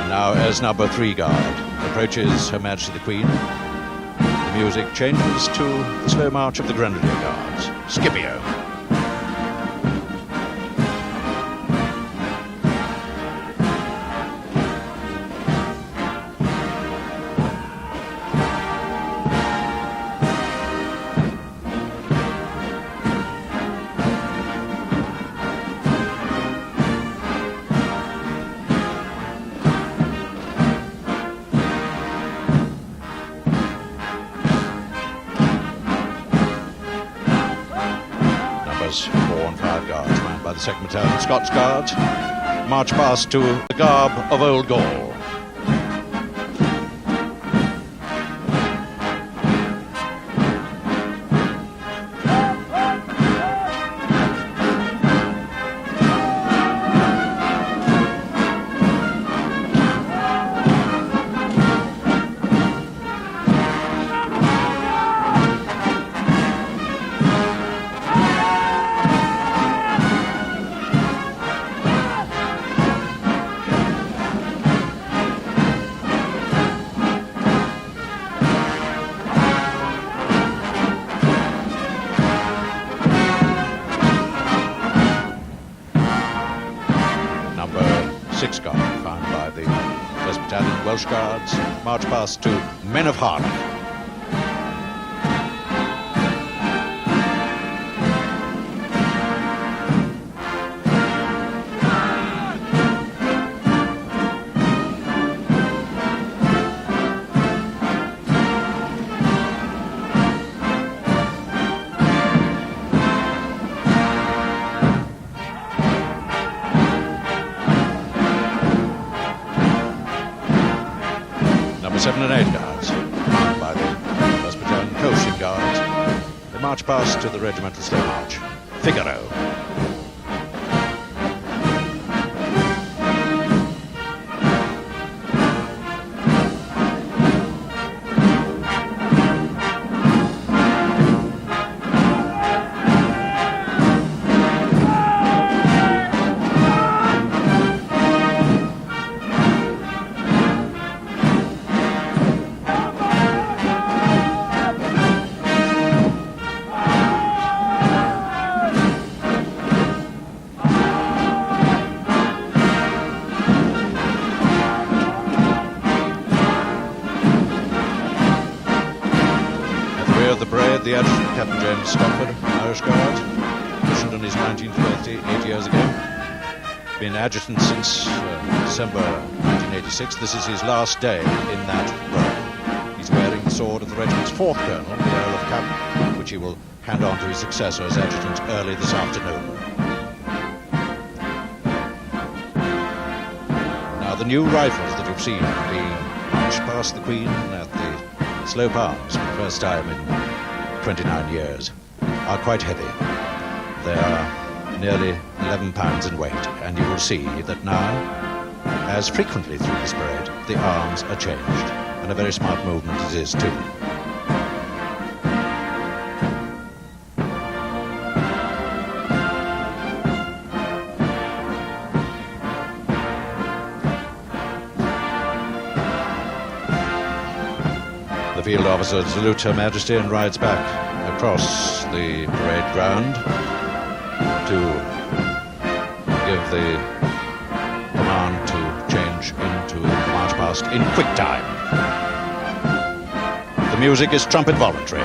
Now, as number 3 guard approaches Her Majesty the Queen, the music changes to the slow march of the Grenadier Guards, Scipio. Numbers 4 and 5 guards, manned by the 2nd Battalion Scots Guards, march past to the garb of Old Gaul. Number 6 guard, found by the 1st Battalion Welsh Guards, march past to Men of Harlech. Number 7 and 8 guards, manned by the 1st Battalion Coaching Guards. They march past to the regimental slow march, Figaro. Of the parade, the Adjutant, Captain James Stopford, Irish Guards, commissioned on his 19th birthday 8 years ago. Been Adjutant since December 1986. This is his last day in that role. He's wearing the sword of the regiment's 4th Colonel, the Earl of Cavan, which he will hand on to his successor as Adjutant early this afternoon. Now, the new rifles that you've seen being marched past the Queen at the Slope Arms for the first time in 29 years are quite heavy. They are nearly 11 pounds in weight, and you will see that now, as frequently through this parade, the arms are changed, and a very smart movement it is too. The field officer salutes Her Majesty and rides back across the parade ground to give the command to change into march past in quick time. The music is trumpet voluntary.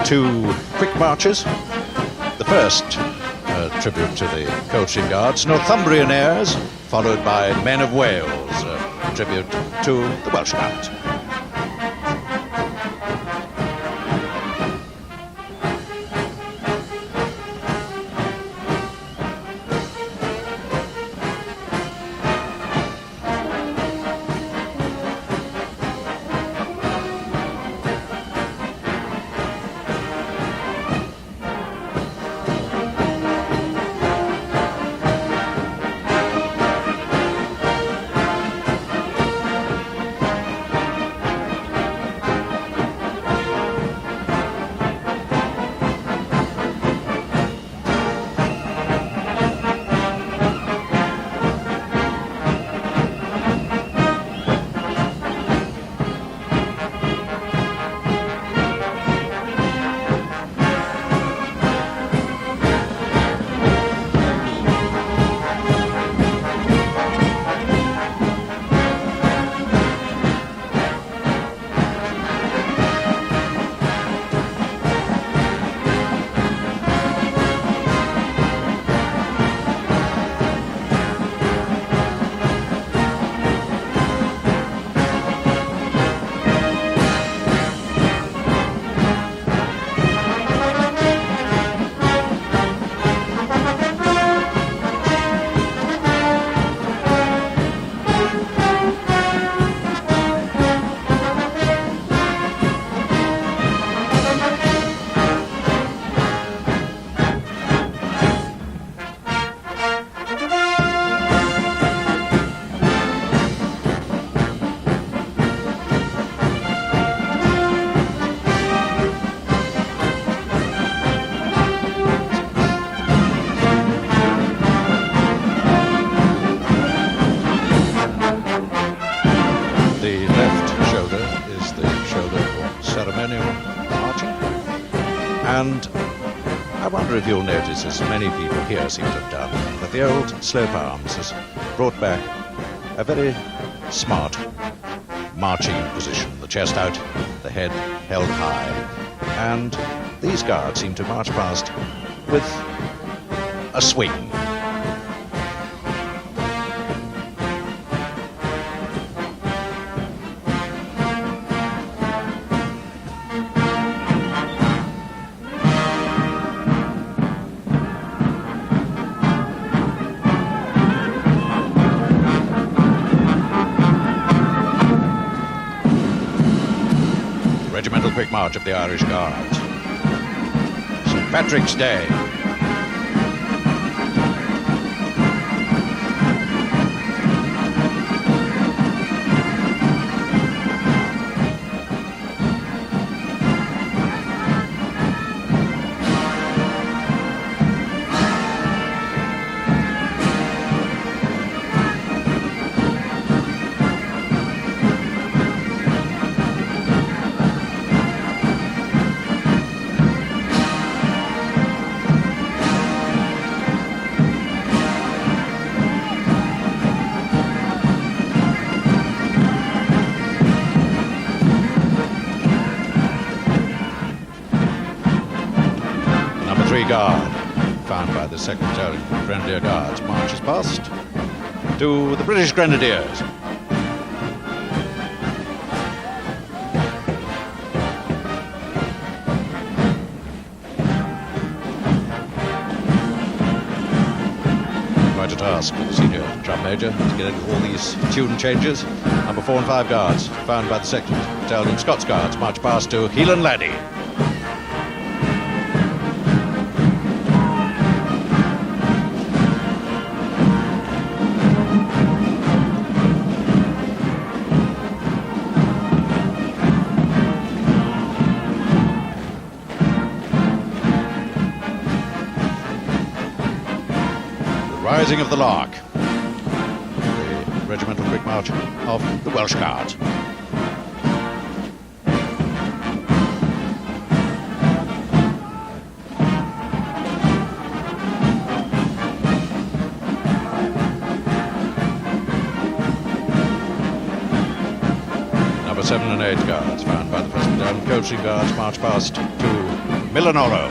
two quick marches. The first, tribute to the Coaching Guards, Northumbrian airs, followed by Men of Wales, a tribute to the Welsh Guards. And I wonder if you'll notice, as many people here seem to have done, that the old slope arms has brought back a very smart marching position. The chest out, the head held high. And these guards seem to march past with a swing. Regimental quick march of the Irish Guards. St. Patrick's Day. Guard, found by the 2nd Grenadier Guards, marches past to the British Grenadiers. Quite a task for the senior drum major to get all these tune changes. Number 4 and 5 Guards, found by the 2nd Battalion Scots Guards, march past to Heelan Laddie. Rising of the Lark, the regimental quick march of the Welsh Guards. Number 7 and 8 Guards, found by the 1st Battalion Coaching Guards, march past to Milanoro.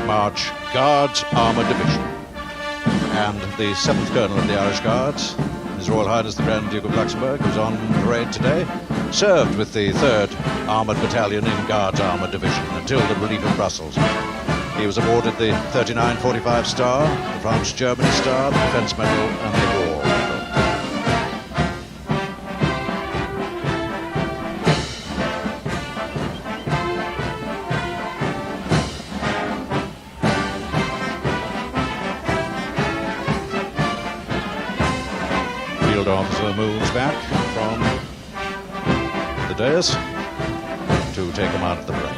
March Guards Armoured Division, and the 7th Colonel of the Irish Guards, His Royal Highness the Grand Duke of Luxembourg, who's on parade today, served with the 3rd Armoured Battalion in Guards Armoured Division until the relief of Brussels. He was awarded the 3945 Star, the France-Germany Star, the Defence Medal and the War Medal. Field officer moves back from the dais to take him out of the parade.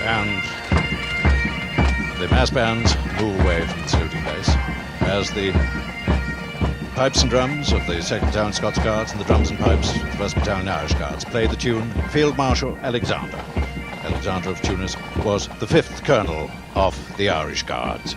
And the mass bands move away from the saluting base as the pipes and drums of the 2nd Battalion Scots Guards and the drums and pipes of the 1st Battalion Irish Guards play the tune Field Marshal Alexander. Alexander of Tunis was the 5th Colonel of the Irish Guards.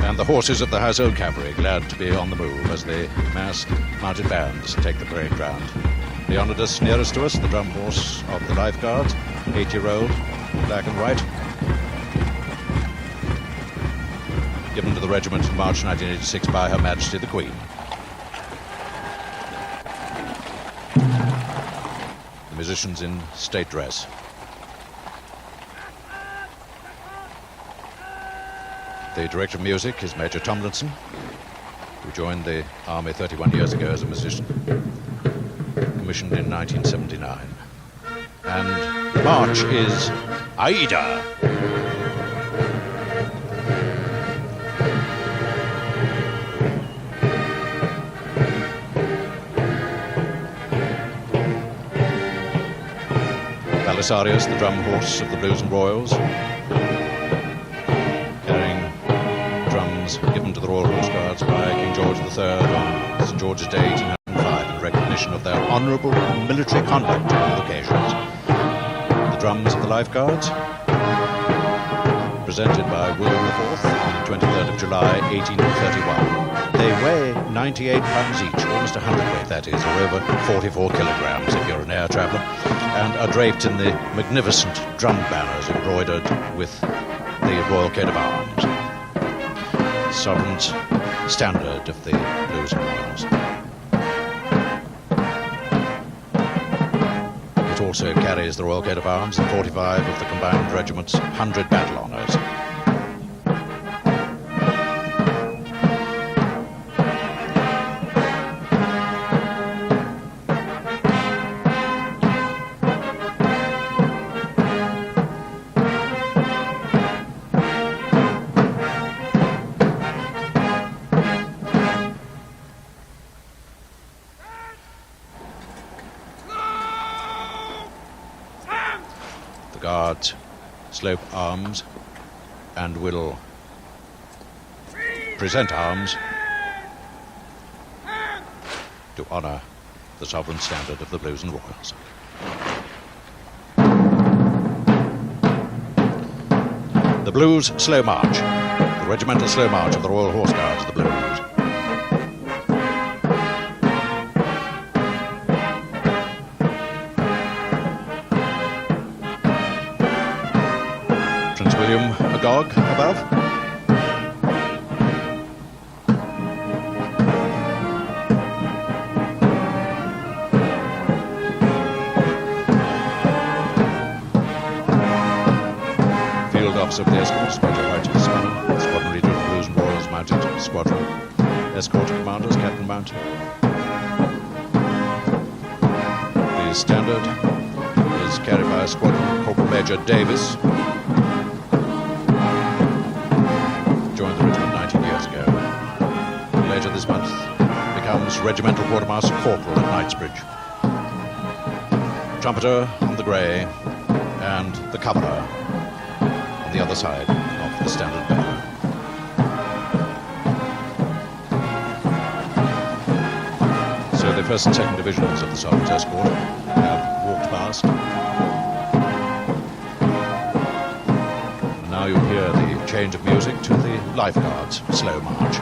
And the horses of the Household Cavalry glad to be on the move as the massed mounted bands take the parade ground. Beyond us, nearest to us, the drum horse of the Life Guards, 8-year-old, black and white, given to the regiment in March 1986 by Her Majesty the Queen. musicians in state dress. The director of music is Major Tomlinson, who joined the army 31 years ago as a musician, commissioned in 1979. And the march is Aida. Belisarius, the drum horse of the Blues and Royals, carrying drums given to the Royal Horse Guards by King George III on St. George's Day 1805 in recognition of their honourable military conduct on all occasions. The drums of the Life Guards, presented by William IV on the 23rd of July 1831. They weigh 98 pounds each, almost 100 weight that is, or over 44 kilograms if you're an air traveller, and are draped in the magnificent drum banners embroidered with the Royal Coat of Arms, sovereign's standard of the Blues and Royals. It also carries the Royal Coat of Arms and 45 of the combined regiment's 100 battle honours. Guards slope arms and will present arms to honour the sovereign standard of the Blues and Royals. The Blues Slow March, the regimental slow march of the Royal Horse Guards of the Blues. William Agog above. Field Officer of the Escort, Major White Spanner, Squadron Leader of the Blues and Royals Mounted Squadron, Escort Commanders, Captain Mountain. The standard is carried by Squadron Corporal Major Davis. Joined the regiment 19 years ago. Later this month becomes Regimental Quartermaster Corporal at Knightsbridge. Trumpeter on the grey and the coverer on the other side of the standard banner. So the 1st and 2nd Divisions of the Sovereign's Escort have walked past. Now you'll hear the change of music to the Life Guards slow march.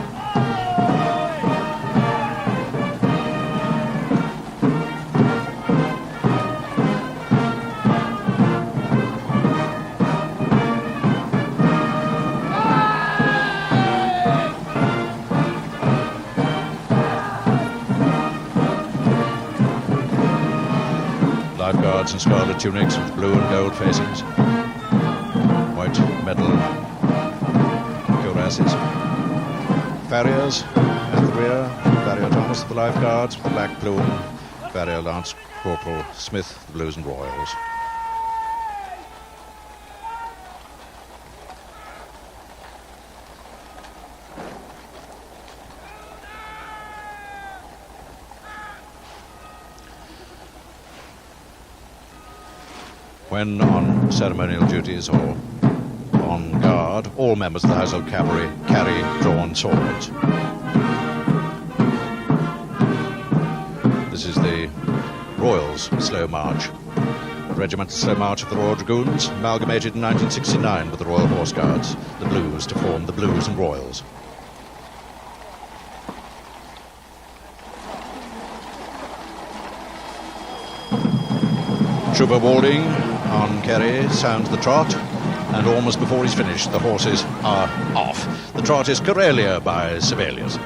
Life Guards in scarlet tunics with blue and gold facings. White metal cuirasses. Farriers at the rear, Farrier Thomas of the Life Guards with the black plume, Farrier Lance Corporal Smith, the Blues and Royals. When on ceremonial duties or on guard, all members of the Household Cavalry carry drawn swords. This is the Royals Slow March, the Regimental Slow March of the Royal Dragoons, amalgamated in 1969 with the Royal Horse Guards, the Blues, to form the Blues and Royals. Trooper Walding on Kerry sounds the trot, and almost before he's finished, the horses are off. The trot is Corelia by Sibelius.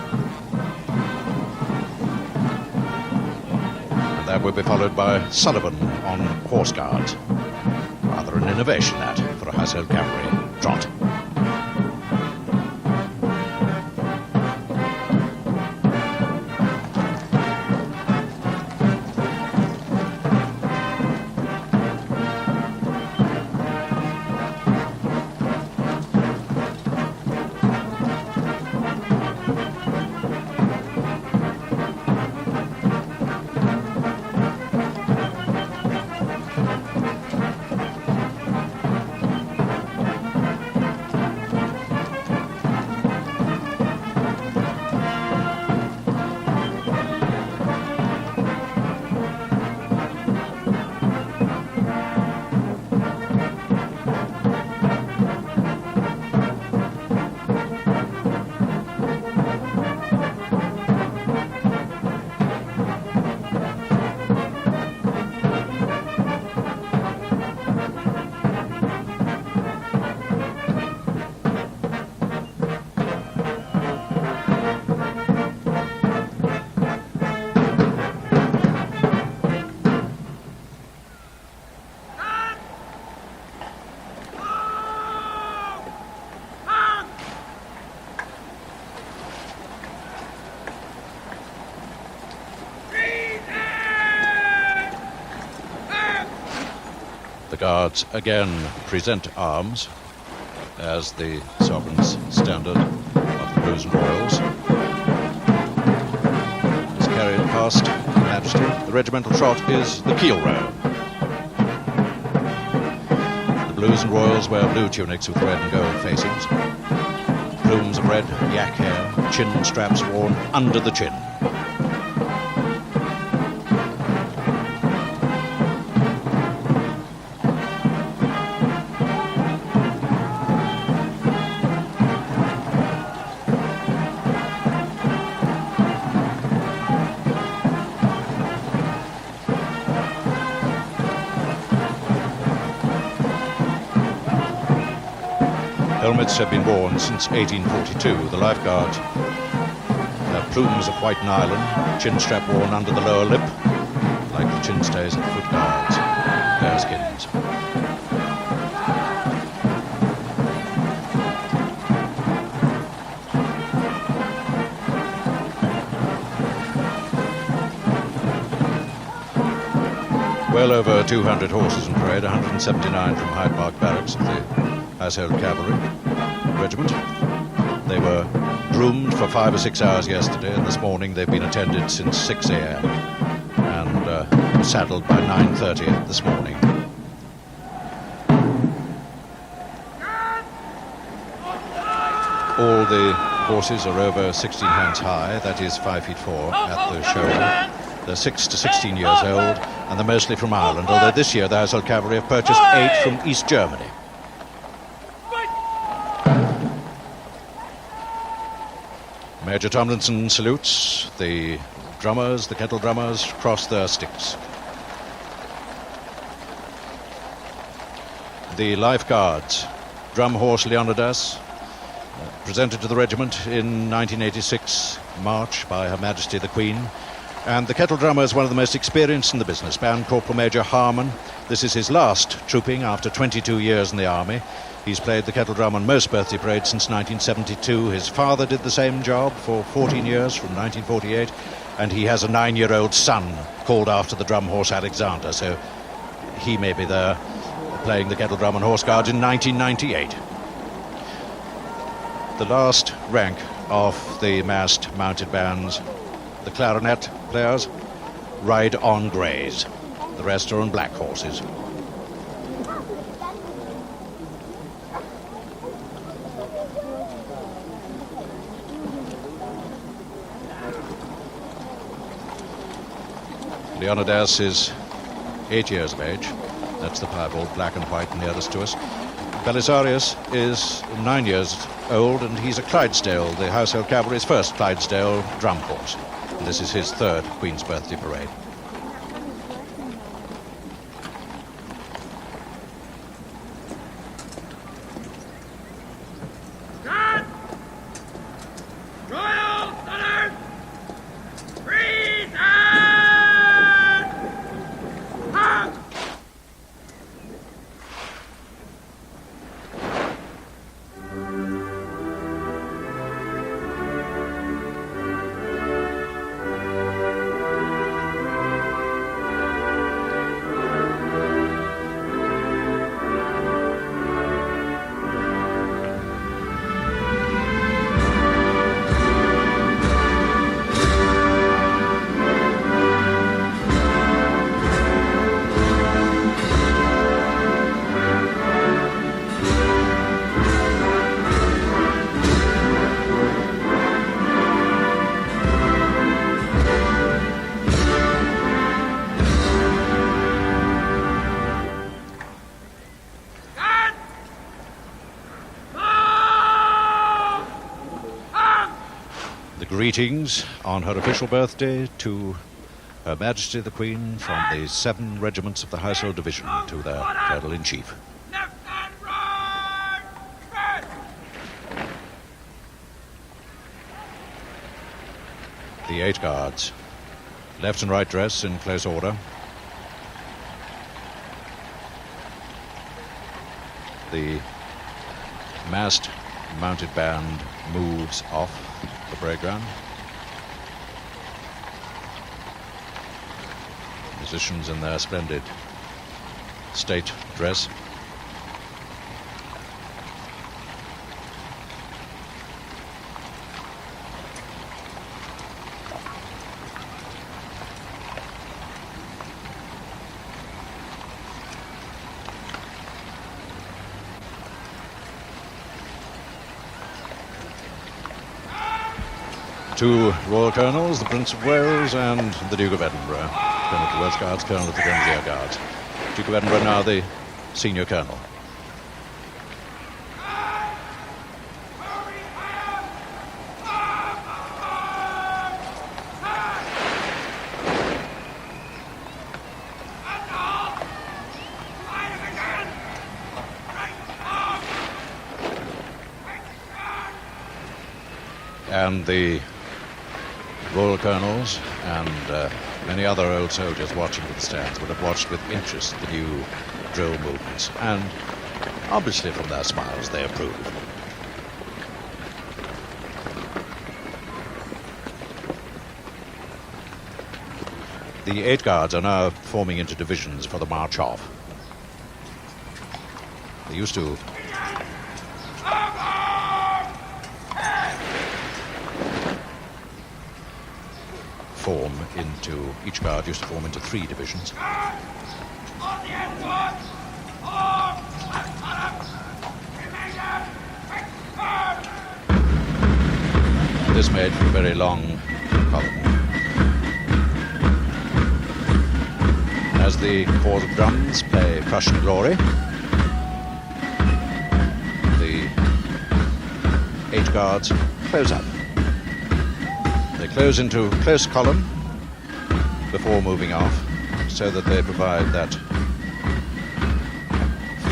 And that will be followed by Sullivan on Horse Guards. Rather an innovation, that, for a Household Cavalry trot. The Guards again present arms as the Sovereign's standard of the Blues and Royals is carried past Her Majesty. The regimental trot is the keel row. The Blues and Royals wear blue tunics with red and gold facings, plumes of red yak hair, chin straps worn under the chin. Helmets have been worn since 1842. The Life Guards have plumes of white nylon, chin strap worn under the lower lip, like the chin stays at the Foot Guards, bearskins. Well over 200 horses in parade, 179 from Hyde Park Barracks of the Household Cavalry Regiment. They were groomed for 5 or 6 hours yesterday, and this morning they've been attended since 6 a.m. and saddled by 9:30 this morning. All the horses are over 16 hands high, that is 5 feet 4 at the shoulder. They're 6 to 16 years old, and they're mostly from Ireland, although this year the Household Cavalry have purchased 8 from East Germany. Major Tomlinson salutes. The drummers, the kettle drummers, cross their sticks. The Life Guards, drum horse Leonidas, presented to the regiment in 1986 March by Her Majesty the Queen. And the kettle drummer is one of the most experienced in the business, Band Corporal Major Harman. This is his last trooping after 22 years in the army. He's played the kettle drum on most birthday parades since 1972. His father did the same job for 14 years, from 1948, and he has a 9-year-old son called after the drum horse Alexander, so he may be there playing the kettle drum on Horse Guards in 1998. The last rank of the massed mounted bands, the clarinet players, ride on greys. The rest are on black horses. Leonidas is 8 years of age. That's the piebald, black and white, nearest to us. Belisarius is 9 years old, and he's a Clydesdale, the Household Cavalry's first Clydesdale drum horse. And this is his 3rd Queen's Birthday Parade. Greetings on her official birthday to Her Majesty the Queen from the 7 regiments of the Household Division to their Colonel-in-Chief. Left and right! First! The 8 Guards, left and right dress in close order. The massed mounted band moves off the parade ground. Musicians in their splendid state dress. Two Royal Colonels, the Prince of Wales and the Duke of Edinburgh. Colonel of the Welsh Guards, Colonel of the Grenadier Guards. Duke of Edinburgh now the senior colonel. And the Royal Colonels and many other old soldiers watching from the stands would have watched with interest the new drill movements, and obviously from their smiles they approve. The 8 Guards are now forming into divisions for the march off. They used to form into, each guard used to form into 3 divisions. This made for a very long column. As the corps of drums play Prussian Glory, the 8 Guards close up. They close into close column before moving off, so that they provide that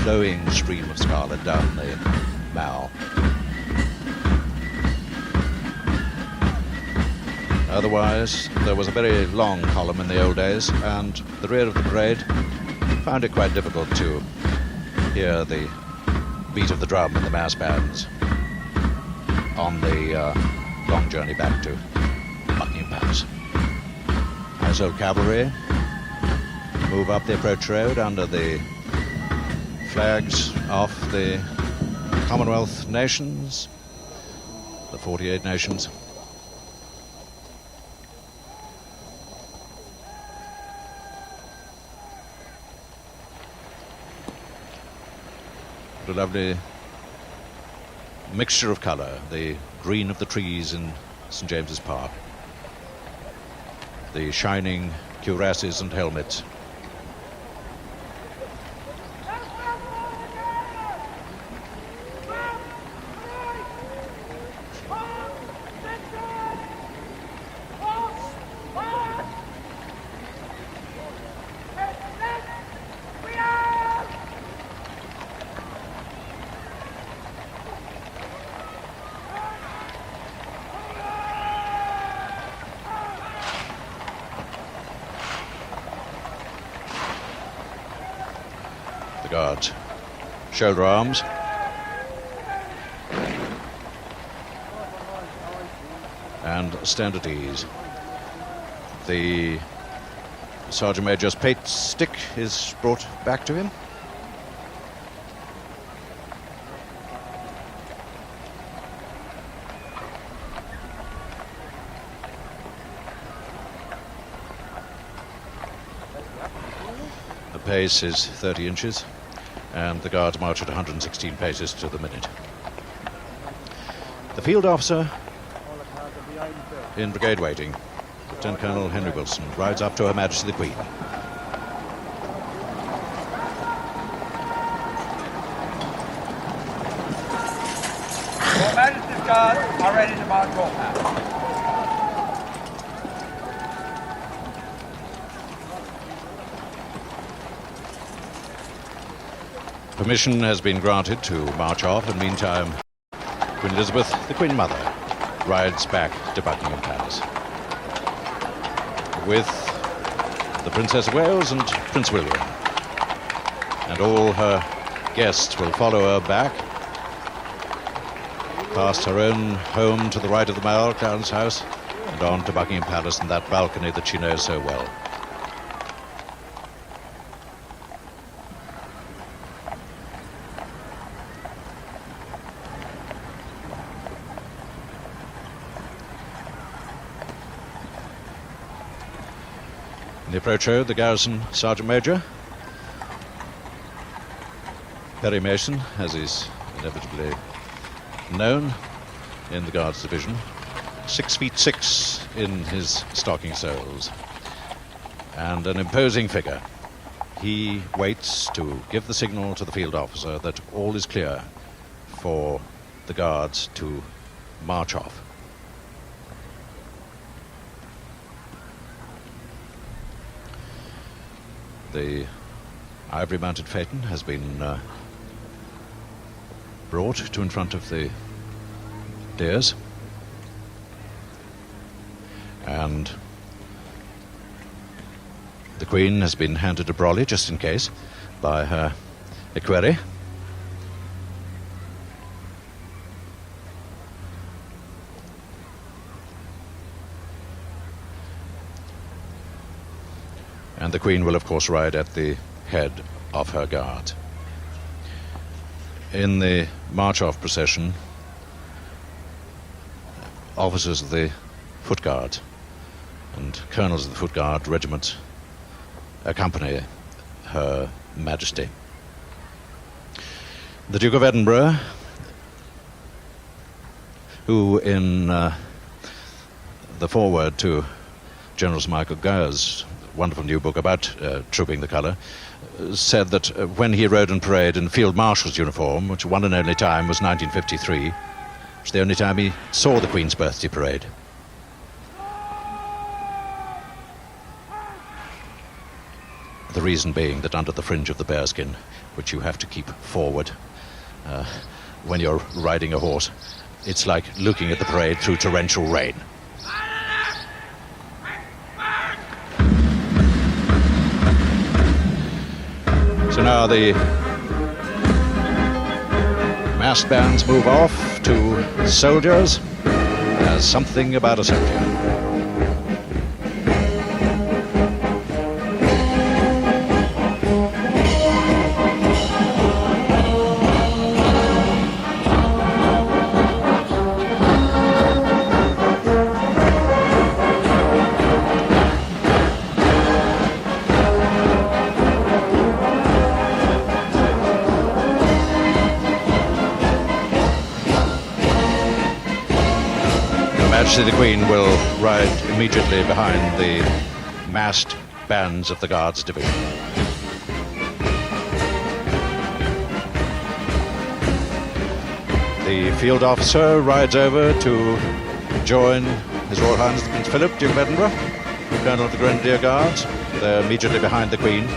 flowing stream of scarlet down the Mall. Otherwise, there was a very long column in the old days, and the rear of the parade found it quite difficult to hear the beat of the drum and the mass bands on the long journey back to Buckingham Palace. Household cavalry move up the approach road under the flags of the Commonwealth nations, the 48 nations. What a lovely mixture of colour, the green of the trees in St James's Park, the shining cuirasses and helmets. Guards, shoulder arms, and stand at ease. The Sergeant Major's plate stick is brought back to him. The pace is 30 inches. And the Guards march at 116 paces to the minute. The field officer in brigade waiting, Lieutenant Colonel Henry Wilson, rides up to Her Majesty the Queen. Her Majesty's Guards are ready to march off now. Permission has been granted to march off, and meantime, Queen Elizabeth, the Queen Mother, rides back to Buckingham Palace with the Princess of Wales and Prince William. And all her guests will follow her back, past her own home to the right of the Mall, Clarence House, and on to Buckingham Palace and that balcony that she knows so well. In the approach road, the Garrison Sergeant Major, Perry Mason, as is inevitably known in the Guards Division, 6'6" in his stocking soles, and an imposing figure. He waits to give the signal to the field officer that all is clear for the Guards to march off. The ivory-mounted phaeton has been brought to in front of the deers, and the Queen has been handed a brolly just in case by her equerry. And the Queen will, of course, ride at the head of her guard. In the march-off procession, officers of the Foot Guard and colonels of the Foot Guard regiment accompany Her Majesty. The Duke of Edinburgh, who in the foreword to General Sir Michael Gower's wonderful new book about trooping the colour, said that when he rode in parade in Field Marshal's uniform, which one and only time was 1953, which was the only time he saw the Queen's birthday parade. The reason being that under the fringe of the bearskin, which you have to keep forward when you're riding a horse, it's like looking at the parade through torrential rain. So now the massed bands move off to Soldiers as Something About a Soldier. The Queen will ride immediately behind the massed bands of the Guards Division. The field officer rides over to join His Royal Highness Prince Philip, Duke of Edinburgh, Colonel of the Grenadier Guards. They're immediately behind the Queen.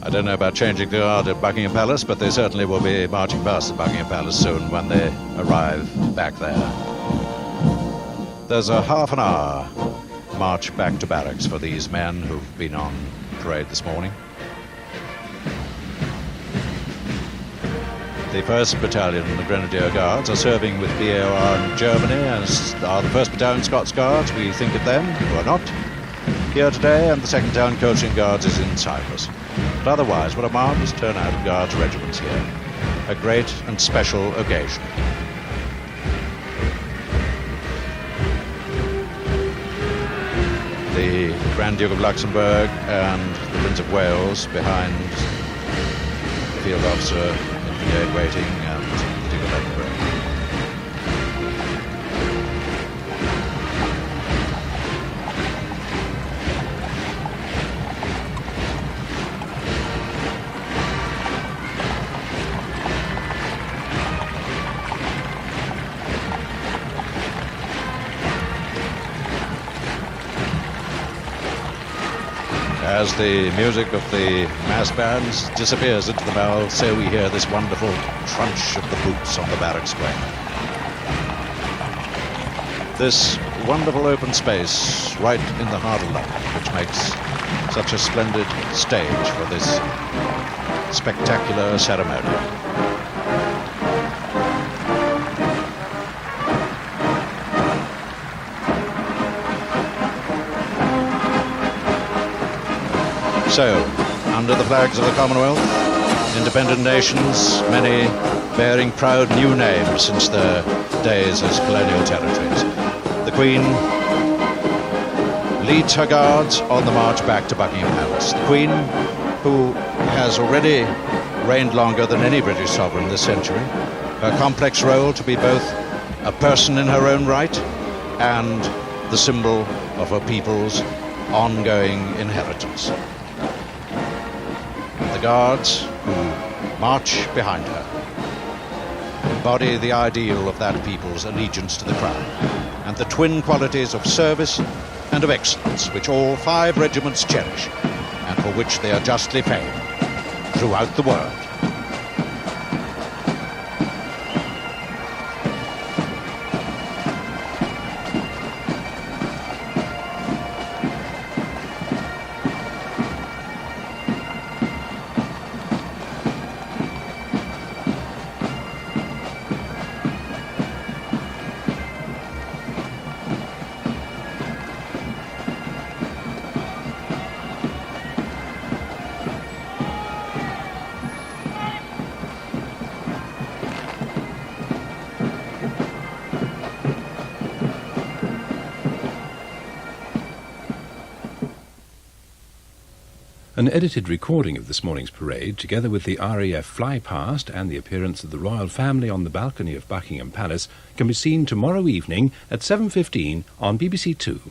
I don't know about changing the guard at Buckingham Palace, but they certainly will be marching past the Buckingham Palace soon when they arrive back there. There's a half an hour march back to barracks for these men who've been on parade this morning. The 1st Battalion and the Grenadier Guards are serving with BAR in Germany, as are the 1st Battalion Scots Guards. We think of them, who are not here today, and the 2nd Battalion Coaching Guards is in Cyprus. But otherwise, what a marvellous turnout of Guards regiments here. A great and special occasion. The Grand Duke of Luxembourg and the Prince of Wales behind the field officer in brigade waiting, and as the music of the mass bands disappears into the mall, so we hear this wonderful crunch of the boots on the barrack square. This wonderful open space right in the heart of London, which makes such a splendid stage for this spectacular ceremony. So, under the flags of the Commonwealth, independent nations, many bearing proud new names since their days as colonial territories, the Queen leads her guards on the march back to Buckingham Palace. The Queen, who has already reigned longer than any British sovereign this century, her complex role to be both a person in her own right and the symbol of her people's ongoing inheritance. The guards who march behind her embody the ideal of that people's allegiance to the crown and the twin qualities of service and of excellence which all 5 regiments cherish and for which they are justly famed throughout the world. An edited recording of this morning's parade, together with the RAF flypast and the appearance of the royal family on the balcony of Buckingham Palace, can be seen tomorrow evening at 7:15 on BBC Two.